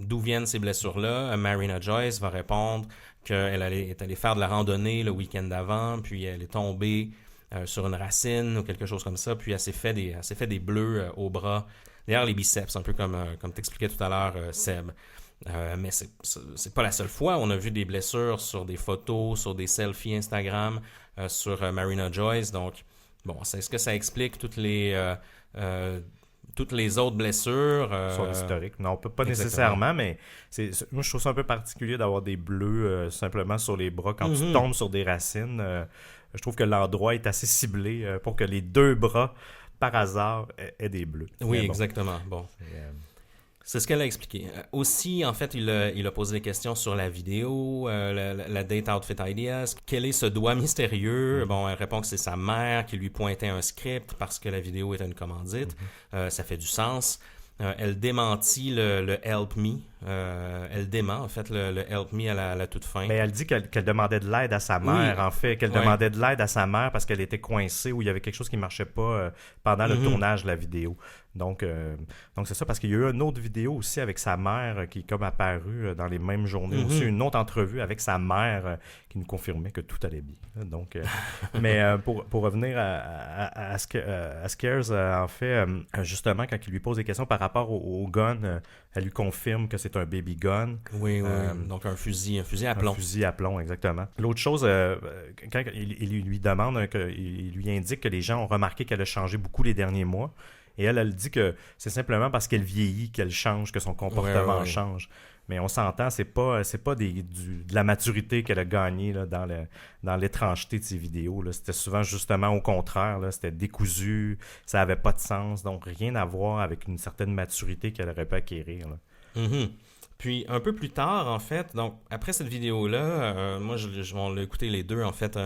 d'où viennent ces blessures-là, Marina Joyce va répondre qu'elle est allée faire de la randonnée le week-end d'avant, puis elle est tombée sur une racine ou quelque chose comme ça, puis elle s'est fait des bleus au bras, derrière les biceps, un peu comme t'expliquais tout à l'heure, Seb. Mais c'est pas la seule fois. On a vu des blessures sur des photos, sur des selfies Instagram, sur Marina Joyce. Donc, bon, est-ce que ça explique toutes les autres blessures? Sur l'historique. Non, pas exactement. nécessairement, mais moi, je trouve ça un peu particulier d'avoir des bleus simplement sur les bras quand tu tombes sur des racines. Je trouve que l'endroit est assez ciblé pour que les deux bras, par hasard, aient des bleus. Oui, bon. exactement. Bon. C'est ce qu'elle a expliqué. Aussi, en fait, il a posé des questions sur la vidéo, la Date Outfit Ideas. Quel est ce doigt mystérieux? Bon, elle répond que c'est sa mère qui lui pointait un script parce que la vidéo était une commandite. Ça fait du sens. Elle démentit le Help Me. Elle dément, en fait, le Help Me à la toute fin. Mais elle dit qu'elle demandait de l'aide à sa mère, en fait. Qu'elle demandait de l'aide à sa mère parce qu'elle était coincée ou il y avait quelque chose qui ne marchait pas pendant le tournage de la vidéo. Donc c'est ça, parce qu'il y a eu une autre vidéo aussi avec sa mère qui est comme apparue dans les mêmes journées. Aussi une autre entrevue avec sa mère qui nous confirmait que tout allait bien. Donc, mais pour revenir à Scarce, en fait, justement, quand il lui pose des questions par rapport au gun, elle lui confirme que c'est un baby gun. Oui. Donc un fusil à plomb. Un fusil à plomb, exactement. L'autre chose, quand il lui demande, il lui indique que les gens ont remarqué qu'elle a changé beaucoup les derniers mois. Et elle dit que c'est simplement parce qu'elle vieillit qu'elle change, que son comportement change. Mais on s'entend, c'est pas de la maturité qu'elle a gagnée là, dans l'étrangeté de ses vidéos. Là. C'était souvent justement au contraire. Là, c'était décousu, ça n'avait pas de sens. Donc rien à voir avec une certaine maturité qu'elle aurait pu acquérir. Là. Puis un peu plus tard, en fait, donc après cette vidéo-là, moi on l'a écouté les deux en fait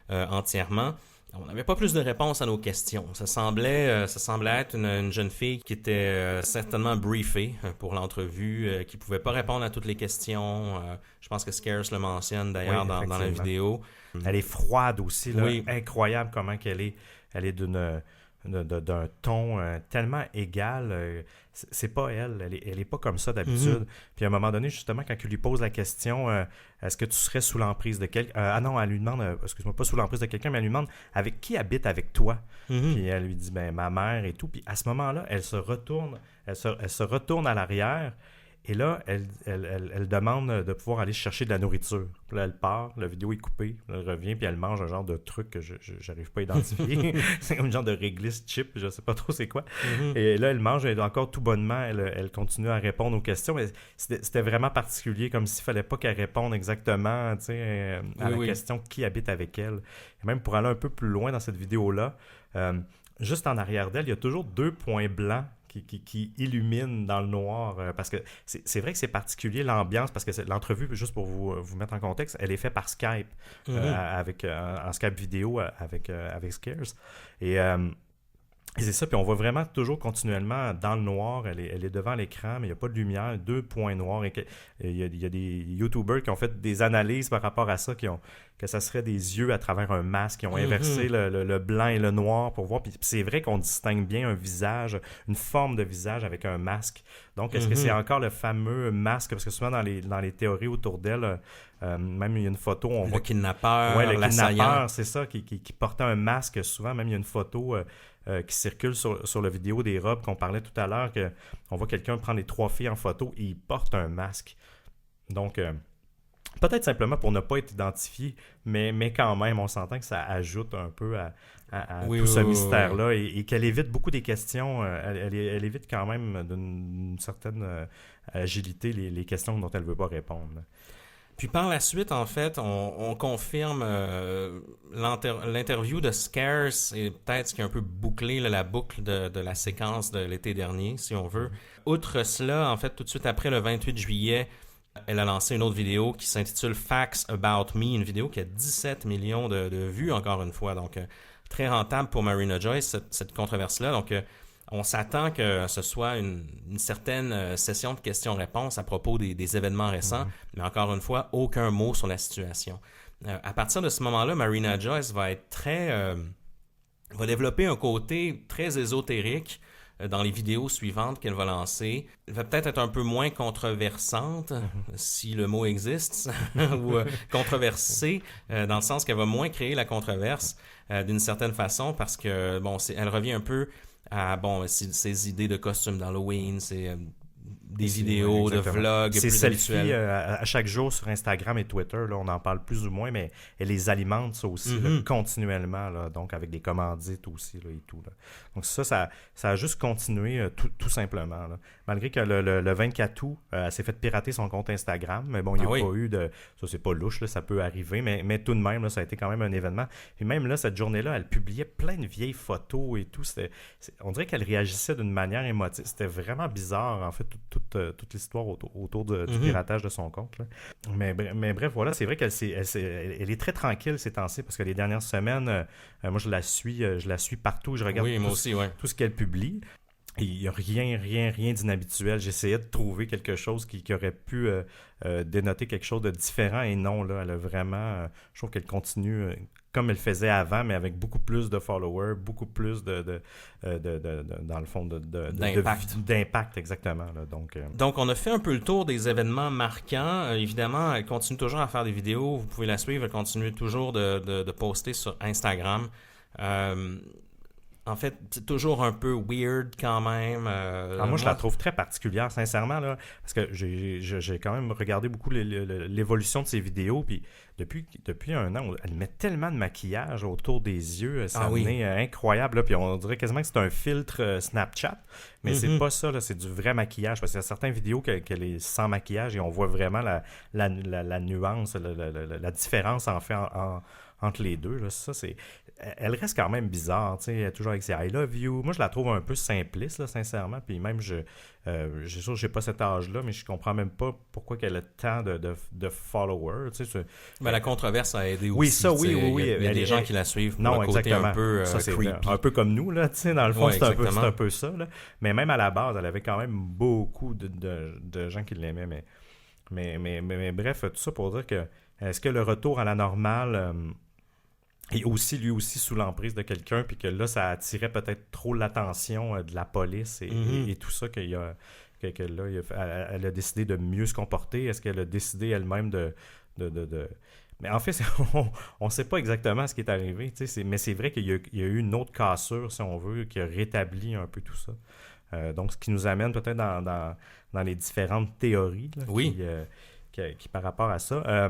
entièrement. On n'avait pas plus de réponses à nos questions. Ça semblait être une jeune fille qui était certainement briefée pour l'entrevue, qui ne pouvait pas répondre à toutes les questions. Je pense que Scarce le mentionne d'ailleurs dans la vidéo. Elle est froide aussi. Là. Incroyable comment qu'elle est. Elle est d'un ton tellement égal. C'est pas elle est pas comme ça d'habitude. Puis à un moment donné, justement, quand il lui pose la question, est-ce que tu serais sous l'emprise de quelqu'un? Elle lui demande, excuse-moi, pas sous l'emprise de quelqu'un, mais elle lui demande avec qui habite avec toi? Puis elle lui dit, ma mère et tout. Puis à ce moment-là, elle se retourne à l'arrière. Et là, elle demande de pouvoir aller chercher de la nourriture. Puis là, elle part, la vidéo est coupée, elle revient, puis elle mange un genre de truc que je n'arrive pas à identifier. C'est comme un genre de réglisse chip, je ne sais pas trop c'est quoi. Et là, elle mange, et encore tout bonnement, elle continue à répondre aux questions. Mais c'était vraiment particulier, comme s'il ne fallait pas qu'elle réponde exactement à la question qui habite avec elle. Et même pour aller un peu plus loin dans cette vidéo-là, juste en arrière d'elle, il y a toujours 2 points blancs qui illumine dans le noir, parce que c'est vrai que c'est particulier l'ambiance, parce que l'entrevue, juste pour vous mettre en contexte, elle est faite par Skype, en Skype vidéo avec Scarce. Et Et c'est ça, puis on voit vraiment toujours continuellement dans le noir, elle est devant l'écran, mais il n'y a pas de lumière, 2 points noirs. Il y a des YouTubers qui ont fait des analyses par rapport à ça, que ça serait des yeux à travers un masque, qui ont inversé le blanc et le noir pour voir. Puis c'est vrai qu'on distingue bien un visage, une forme de visage avec un masque. Donc, est-ce que c'est encore le fameux masque? Parce que souvent, dans les théories autour d'elle, même il y a une photo, on voit... Le kidnappeur, Ouais, le l'assaillant. kidnappeur, c'est ça, qui portait un masque. Souvent, même, il y a une photo qui circule sur la vidéo des robes qu'on parlait tout à l'heure, qu'on voit quelqu'un prendre les 3 filles en photo et il porte un masque. Donc, peut-être simplement pour ne pas être identifié, mais quand même, on s'entend que ça ajoute un peu à tout ce mystère-là et qu'elle évite beaucoup des questions. Elle évite quand même d'une certaine agilité les questions dont elle ne veut pas répondre. Puis par la suite, en fait, on confirme l'interview de Scarce et peut-être ce qui a un peu bouclé la boucle de la séquence de l'été dernier, si on veut. Outre cela, en fait, tout de suite après le 28 juillet, elle a lancé une autre vidéo qui s'intitule Facts About Me, une vidéo qui a 17 millions de vues, encore une fois. Donc, très rentable pour Marina Joyce, cette controverse-là. Donc, on s'attend que ce soit une certaine session de questions-réponses à propos des événements récents, mais encore une fois, aucun mot sur la situation. À partir de ce moment-là, Marina Joyce va être va développer un côté très ésotérique dans les vidéos suivantes qu'elle va lancer. Elle va peut-être être un peu moins controversante, si le mot existe, ou controversée, dans le sens qu'elle va moins créer la controverse d'une certaine façon, parce que, bon, elle revient un peu à ces idées de costumes d'Halloween, c'est des vidéos, de vlogs ces plus selfies habituels. À chaque jour sur Instagram et Twitter, là, on en parle plus ou moins, mais elle les alimente ça aussi là, continuellement, là, donc avec des commandites aussi là, et tout. Là. Donc ça a juste continué tout simplement. Là. Malgré que le 24 août, elle s'est fait pirater son compte Instagram, mais bon, il n'y a pas eu de... Ça, c'est pas louche, là, ça peut arriver, mais tout de même, là, ça a été quand même un événement. Et même là, cette journée-là, elle publiait plein de vieilles photos et tout. On dirait qu'elle réagissait d'une manière émotive. C'était vraiment bizarre, en fait, toute l'histoire autour du piratage de son compte. Là. Mais bref, voilà, c'est vrai qu'elle elle est très tranquille ces temps-ci, parce que les dernières semaines, moi, je la suis partout, je regarde tout ce qu'elle publie. Il n'y a rien d'inhabituel. J'essayais de trouver quelque chose qui aurait pu dénoter quelque chose de différent, et non, là, elle a vraiment... je trouve qu'elle continue comme elle faisait avant, mais avec beaucoup plus de followers, beaucoup plus dans le fond, d'impact, exactement. Là. Donc, on a fait un peu le tour des événements marquants. Évidemment, elle continue toujours à faire des vidéos. Vous pouvez la suivre. Elle continue toujours de poster sur Instagram. En fait, c'est toujours un peu weird quand même. Moi, je la trouve très particulière, sincèrement, là, parce que j'ai quand même regardé beaucoup l'évolution de ses vidéos, puis depuis un an, elle met tellement de maquillage autour des yeux, ça est incroyable, là, puis on dirait quasiment que c'est un filtre Snapchat, mais c'est pas ça, là, c'est du vrai maquillage, parce qu'il y a certaines vidéos qu'elle est sans maquillage, et on voit vraiment la nuance, la différence en fait entre les deux. Là. Ça, elle reste quand même bizarre, tu sais, toujours avec ses I love you. Moi, je la trouve un peu simpliste, là, sincèrement. Puis même, j'ai sûr que j'ai pas cet âge-là, mais je comprends même pas pourquoi qu'elle a tant de followers. Tu sais, la controverse a aidé aussi. Oui, ça, oui. Il y a des gens qui la suivent pour le côté un peu ça, c'est creepy. Un peu comme nous, là, tu sais, dans le fond, c'est un peu ça. Là. Mais même à la base, elle avait quand même beaucoup de gens qui l'aimaient. Mais bref, tout ça pour dire que est-ce que le retour à la normale... Et aussi, lui aussi, sous l'emprise de quelqu'un, puis que là, ça attirait peut-être trop l'attention de la police et tout ça, que là, elle a décidé de mieux se comporter. Est-ce qu'elle a décidé elle-même de... Mais en fait, on ne sait pas exactement ce qui est arrivé, mais c'est vrai qu'il y a eu une autre cassure, si on veut, qui a rétabli un peu tout ça. Donc, ce qui nous amène peut-être dans les différentes théories là, qui par rapport à ça...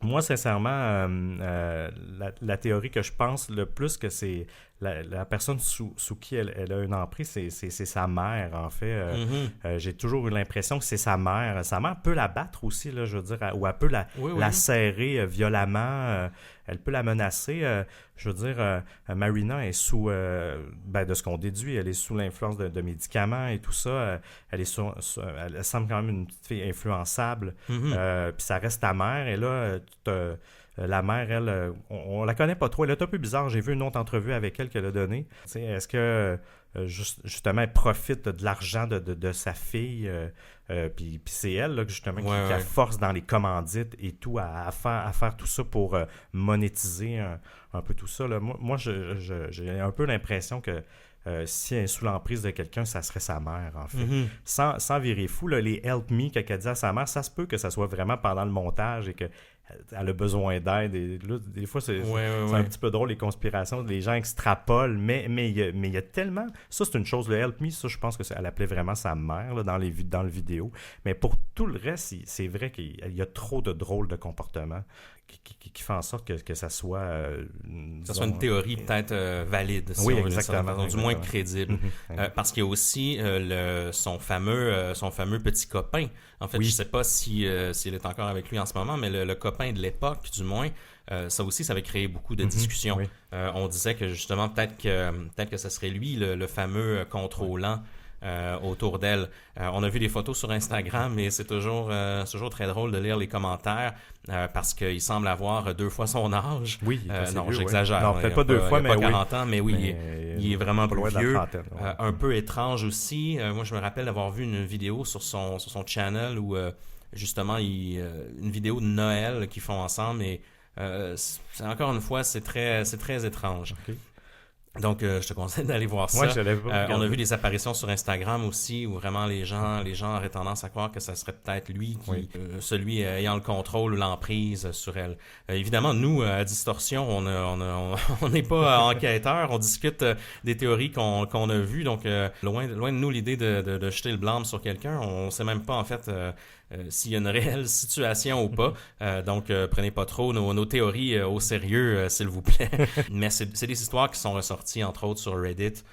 Moi, sincèrement, la théorie que je pense le plus que c'est la personne sous qui elle a une emprise, c'est sa mère, en fait. J'ai toujours eu l'impression que c'est sa mère. Sa mère peut la battre aussi, là, je veux dire, ou elle peut la serrer violemment. Elle peut la menacer. Je veux dire, Marina est sous... de ce qu'on déduit, elle est sous l'influence de médicaments et tout ça. Elle semble quand même une petite fille influençable. Puis ça reste ta mère. Et là, la mère, elle, on la connaît pas trop. Elle est un peu bizarre. J'ai vu une autre entrevue avec elle qu'elle a donnée. Est-ce que, justement, elle profite de l'argent de sa fille? Puis c'est elle, là, justement, qui a force dans les commandites et tout à faire tout ça pour monétiser un peu tout ça. Là. Moi j'ai un peu l'impression que si elle est sous l'emprise de quelqu'un, ça serait sa mère, en fait. Sans virer fou, là, les help me qu'elle dit à sa mère, ça se peut que ça soit vraiment pendant le montage et qu'elle a besoin d'aide. Et là, des fois, c'est un petit peu drôle, les conspirations. Les gens extrapolent, mais il y a tellement... Ça, c'est une chose. Le help me, ça, je pense qu'elle appelait vraiment sa mère là, dans le vidéo. Mais pour tout le reste, c'est vrai qu'il y a trop de drôles de comportements qui fait en sorte que ça soit... ça soit une théorie peut-être valide, si on veut, exactement, du moins crédible. Parce qu'il y a aussi son fameux petit copain. En fait, je ne sais pas s'il est encore avec lui en ce moment, mais le copain de l'époque, du moins, ça aussi, ça avait créé beaucoup de discussions. On disait que justement, peut-être que ça serait lui, le fameux contrôlant autour d'elle. On a vu des photos sur Instagram, mais c'est toujours très drôle de lire les commentaires parce qu'il semble avoir 2 fois son âge. Oui, non, j'exagère. Non, peut-être pas 2 fois, mais pas 40 ans, mais oui, il est vraiment plus vieux. Un peu étrange aussi. Moi, je me rappelle d'avoir vu une vidéo sur son channel où justement, une vidéo de Noël qu'ils font ensemble et encore une fois, c'est très étrange. Okay. Donc, je te conseille d'aller voir ça. On a vu des apparitions sur Instagram aussi où vraiment les gens auraient tendance à croire que ça serait peut-être lui, celui ayant le contrôle ou l'emprise sur elle. Évidemment, nous, à Distorsion, on n'est pas enquêteurs, on discute des théories qu'on a vues. Donc, loin de nous l'idée de jeter le blâme sur quelqu'un. On ne sait même pas, en fait... s'il y a une réelle situation ou pas. Donc, prenez pas trop nos théories au sérieux, s'il vous plaît. Mais c'est des histoires qui sont ressorties, entre autres, sur Reddit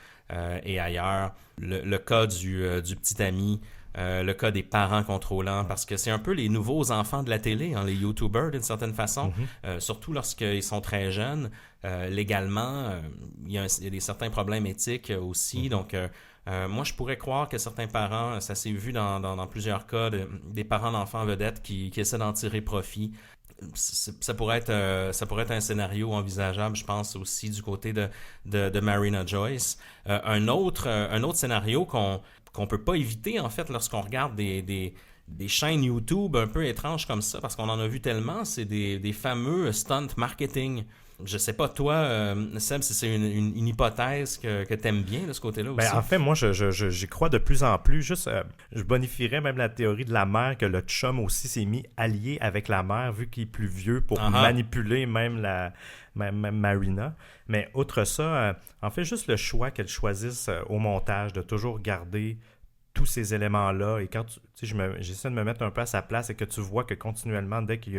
et ailleurs. Le cas du petit ami, le cas des parents contrôlants, parce que c'est un peu les nouveaux enfants de la télé, les YouTubers, d'une certaine façon, surtout lorsqu'ils sont très jeunes. Légalement, il y a certains problèmes éthiques aussi, donc... moi, je pourrais croire que certains parents, ça s'est vu dans plusieurs cas, des parents d'enfants vedettes qui essaient d'en tirer profit. Ça pourrait être un scénario envisageable, je pense, aussi du côté de Marina Joyce. Un autre scénario qu'on peut pas éviter, en fait, lorsqu'on regarde des chaînes YouTube un peu étranges comme ça, parce qu'on en a vu tellement, c'est des fameux stunt marketing. Je sais pas, toi, Seb, si c'est une hypothèse que tu aimes bien de ce côté-là aussi. En fait, moi, j'y crois de plus en plus. Juste, je bonifierais même la théorie de la mère que le chum aussi s'est mis allié avec la mère, vu qu'il est plus vieux, pour manipuler même Marina. Mais outre ça, en fait, juste le choix qu'elle choisisse au montage de toujours garder tous ces éléments-là. Et quand j'essaie de me mettre un peu à sa place et que tu vois que continuellement, dès qu'il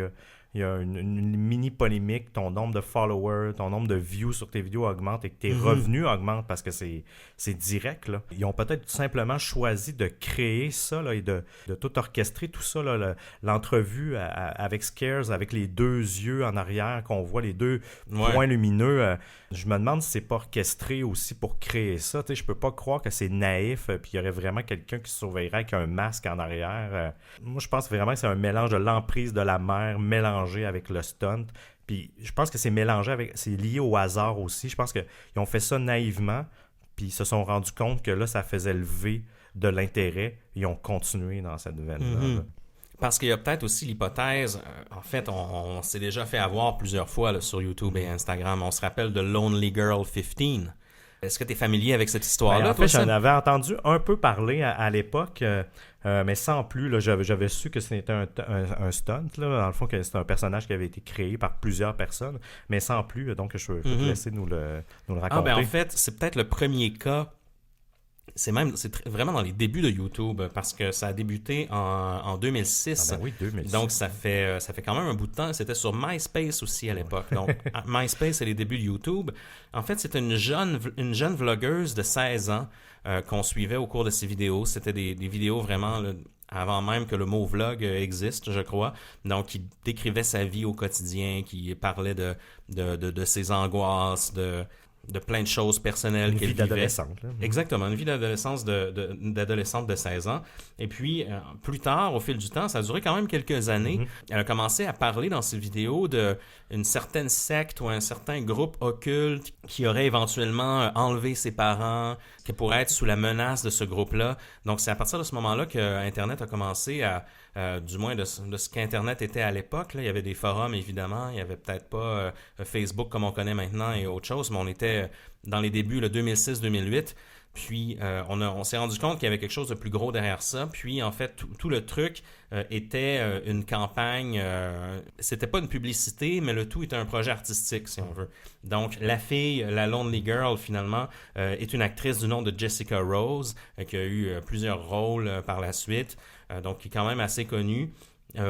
y a une mini polémique, ton nombre de followers, ton nombre de views sur tes vidéos augmente et que tes revenus augmentent parce que c'est direct, là. Ils ont peut-être tout simplement choisi de créer ça là, et de tout orchestrer, tout ça, là, l'entrevue avec Scares, avec les 2 yeux en arrière qu'on voit, les 2 points lumineux. Je me demande si c'est pas orchestré aussi pour créer ça. Tu sais, je peux pas croire que c'est naïf puis il y aurait vraiment quelqu'un qui surveillerait avec un masque en arrière. Moi, je pense vraiment que c'est un mélange de l'emprise de la mère mélangé avec le stunt. Puis je pense que c'est lié au hasard aussi. Je pense qu'ils ont fait ça naïvement, puis ils se sont rendus compte que là, ça faisait lever de l'intérêt. Ils ont continué dans cette veine-là. Parce qu'il y a peut-être aussi l'hypothèse, en fait, on s'est déjà fait avoir plusieurs fois là, sur YouTube et Instagram. On se rappelle de Lonely Girl 15. Est-ce que tu es familier avec cette histoire-là? En fait, j'en avais entendu un peu parler à l'époque, mais sans plus. Là, j'avais su que c'était un stunt. Là, dans le fond, que c'était un personnage qui avait été créé par plusieurs personnes, mais sans plus. Donc, je peux te laisser nous le raconter. En fait, c'est peut-être le premier cas. C'est vraiment dans les débuts de YouTube parce que ça a débuté en 2006. Ah ben oui, 2006. Donc ça fait quand même un bout de temps. C'était sur MySpace aussi à l'époque. Donc MySpace, c'est les débuts de YouTube. En fait, c'était une jeune vlogueuse de 16 ans qu'on suivait au cours de ses vidéos. C'était des vidéos vraiment là, avant même que le mot vlog existe, je crois. Donc, qui décrivait sa vie au quotidien, qui parlait de ses angoisses, de plein de choses personnelles Une qu'elle vie vivait. d'adolescente. Là. Exactement, une vie d'adolescence d'adolescente de 16 ans. Et puis, plus tard, au fil du temps, ça a duré quand même quelques années. Elle a commencé à parler dans ses vidéos d'une certaine secte ou un certain groupe occulte qui aurait éventuellement enlevé ses parents, qui pourrait être sous la menace de ce groupe-là. Donc, c'est à partir de ce moment-là que Internet a commencé à, du moins de ce qu'Internet était à l'époque. Là. Il y avait des forums, évidemment. Il n'y avait peut-être pas Facebook comme on connaît maintenant et autre chose, mais on était dans les débuts, 2006-2008. Puis, on s'est rendu compte qu'il y avait quelque chose de plus gros derrière ça. Puis, en fait, tout le truc était une campagne. C'était pas une publicité, mais le tout était un projet artistique, si on veut. Donc, la fille, la Lonely Girl, finalement, est une actrice du nom de Jessica Rose, qui a eu plusieurs rôles par la suite, donc qui est quand même assez connue.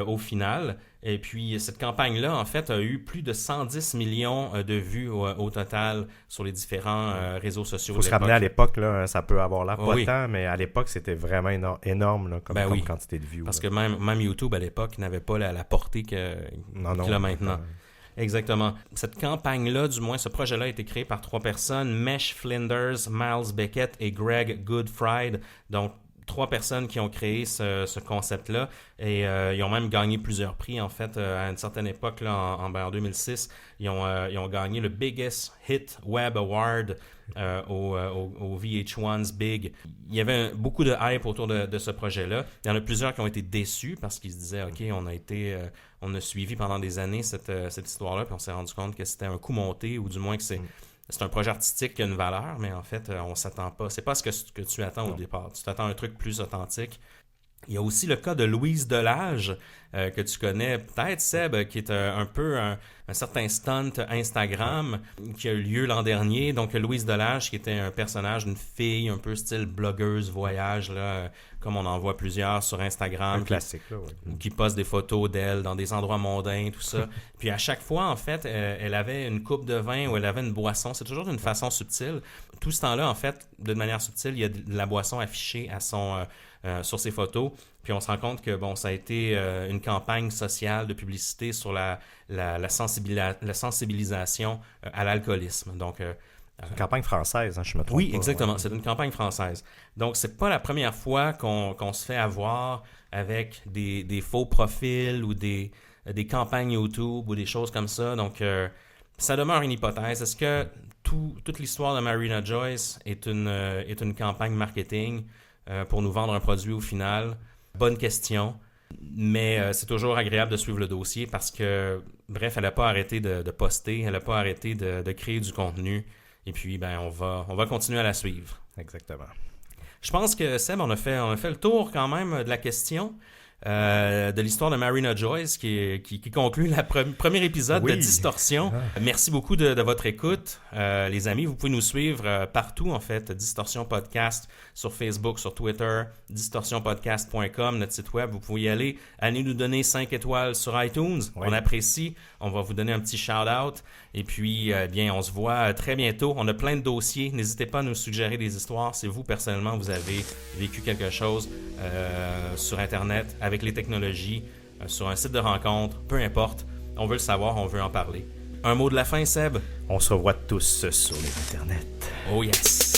Au final. Et puis, cette campagne-là, en fait, a eu plus de 110 millions de vues au total sur les différents réseaux sociaux. Il faut se ramener à l'époque, là, ça peut avoir l'air pas tant, mais à l'époque, c'était vraiment énorme là, comme quantité de vues. Parce que même YouTube, à l'époque, n'avait pas la portée qu'il a maintenant. Exactement. Cette campagne-là, du moins, ce projet-là a été créé par 3 personnes, Mesh Flinders, Miles Beckett et Greg Goodfried. Donc, 3 personnes qui ont créé ce concept-là et ils ont même gagné plusieurs prix en fait à une certaine époque là, en 2006 ils ont gagné le Biggest Hit Web Award au VH1's Big. Il y avait beaucoup de hype autour de ce projet-là. Il y en a plusieurs qui ont été déçus parce qu'ils se disaient OK, on a suivi pendant des années cette histoire-là puis on s'est rendu compte que c'était un coup monté ou du moins que c'est un projet artistique qui a une valeur, mais en fait, on s'attend pas. C'est pas ce que tu attends au départ. Tu t'attends à un truc plus authentique. Il y a aussi le cas de Louise Delage, que tu connais peut-être, Seb, qui est un peu un certain stunt Instagram qui a eu lieu l'an dernier. Donc, Louise Delage, qui était un personnage, une fille un peu style blogueuse voyage, là, comme on en voit plusieurs sur Instagram. Un classique, là, oui. Qui poste des photos d'elle dans des endroits mondains, tout ça. Puis à chaque fois, en fait, elle avait une coupe de vin ou elle avait une boisson. C'est toujours d'une façon subtile. Tout ce temps-là, en fait, de manière subtile, il y a de la boisson affichée sur ses photos. Puis on se rend compte que ça a été une campagne sociale de publicité sur la sensibilisation à l'alcoolisme. Donc, c'est une campagne française, je me trompe. Oui, pas, exactement. Ouais. C'est une campagne française. Donc, c'est pas la première fois qu'on se fait avoir avec des faux profils ou des campagnes YouTube ou des choses comme ça. Donc, ça demeure une hypothèse. Est-ce que toute l'histoire de Marina Joyce est une campagne marketing pour nous vendre un produit au final? Bonne question, mais c'est toujours agréable de suivre le dossier parce que, bref, elle n'a pas arrêté de poster, elle n'a pas arrêté de créer du contenu et puis on va continuer à la suivre. Exactement. Je pense que, Seb, on a fait le tour quand même de la question. De l'histoire de Marina Joyce qui conclut le premier épisode de Distorsion. Merci beaucoup de votre écoute. Les amis, vous pouvez nous suivre partout, en fait. Distorsion Podcast sur Facebook, sur Twitter, distorsionpodcast.com, notre site web. Vous pouvez y aller. Allez nous donner 5 étoiles sur iTunes. Oui. On apprécie. On va vous donner un petit shout-out. Et puis, on se voit très bientôt. On a plein de dossiers. N'hésitez pas à nous suggérer des histoires. Si vous, personnellement, vous avez vécu quelque chose sur Internet avec les technologies, sur un site de rencontre, peu importe. On veut le savoir, on veut en parler. Un mot de la fin, Seb? On se revoit tous sur l'Internet. Oh yes!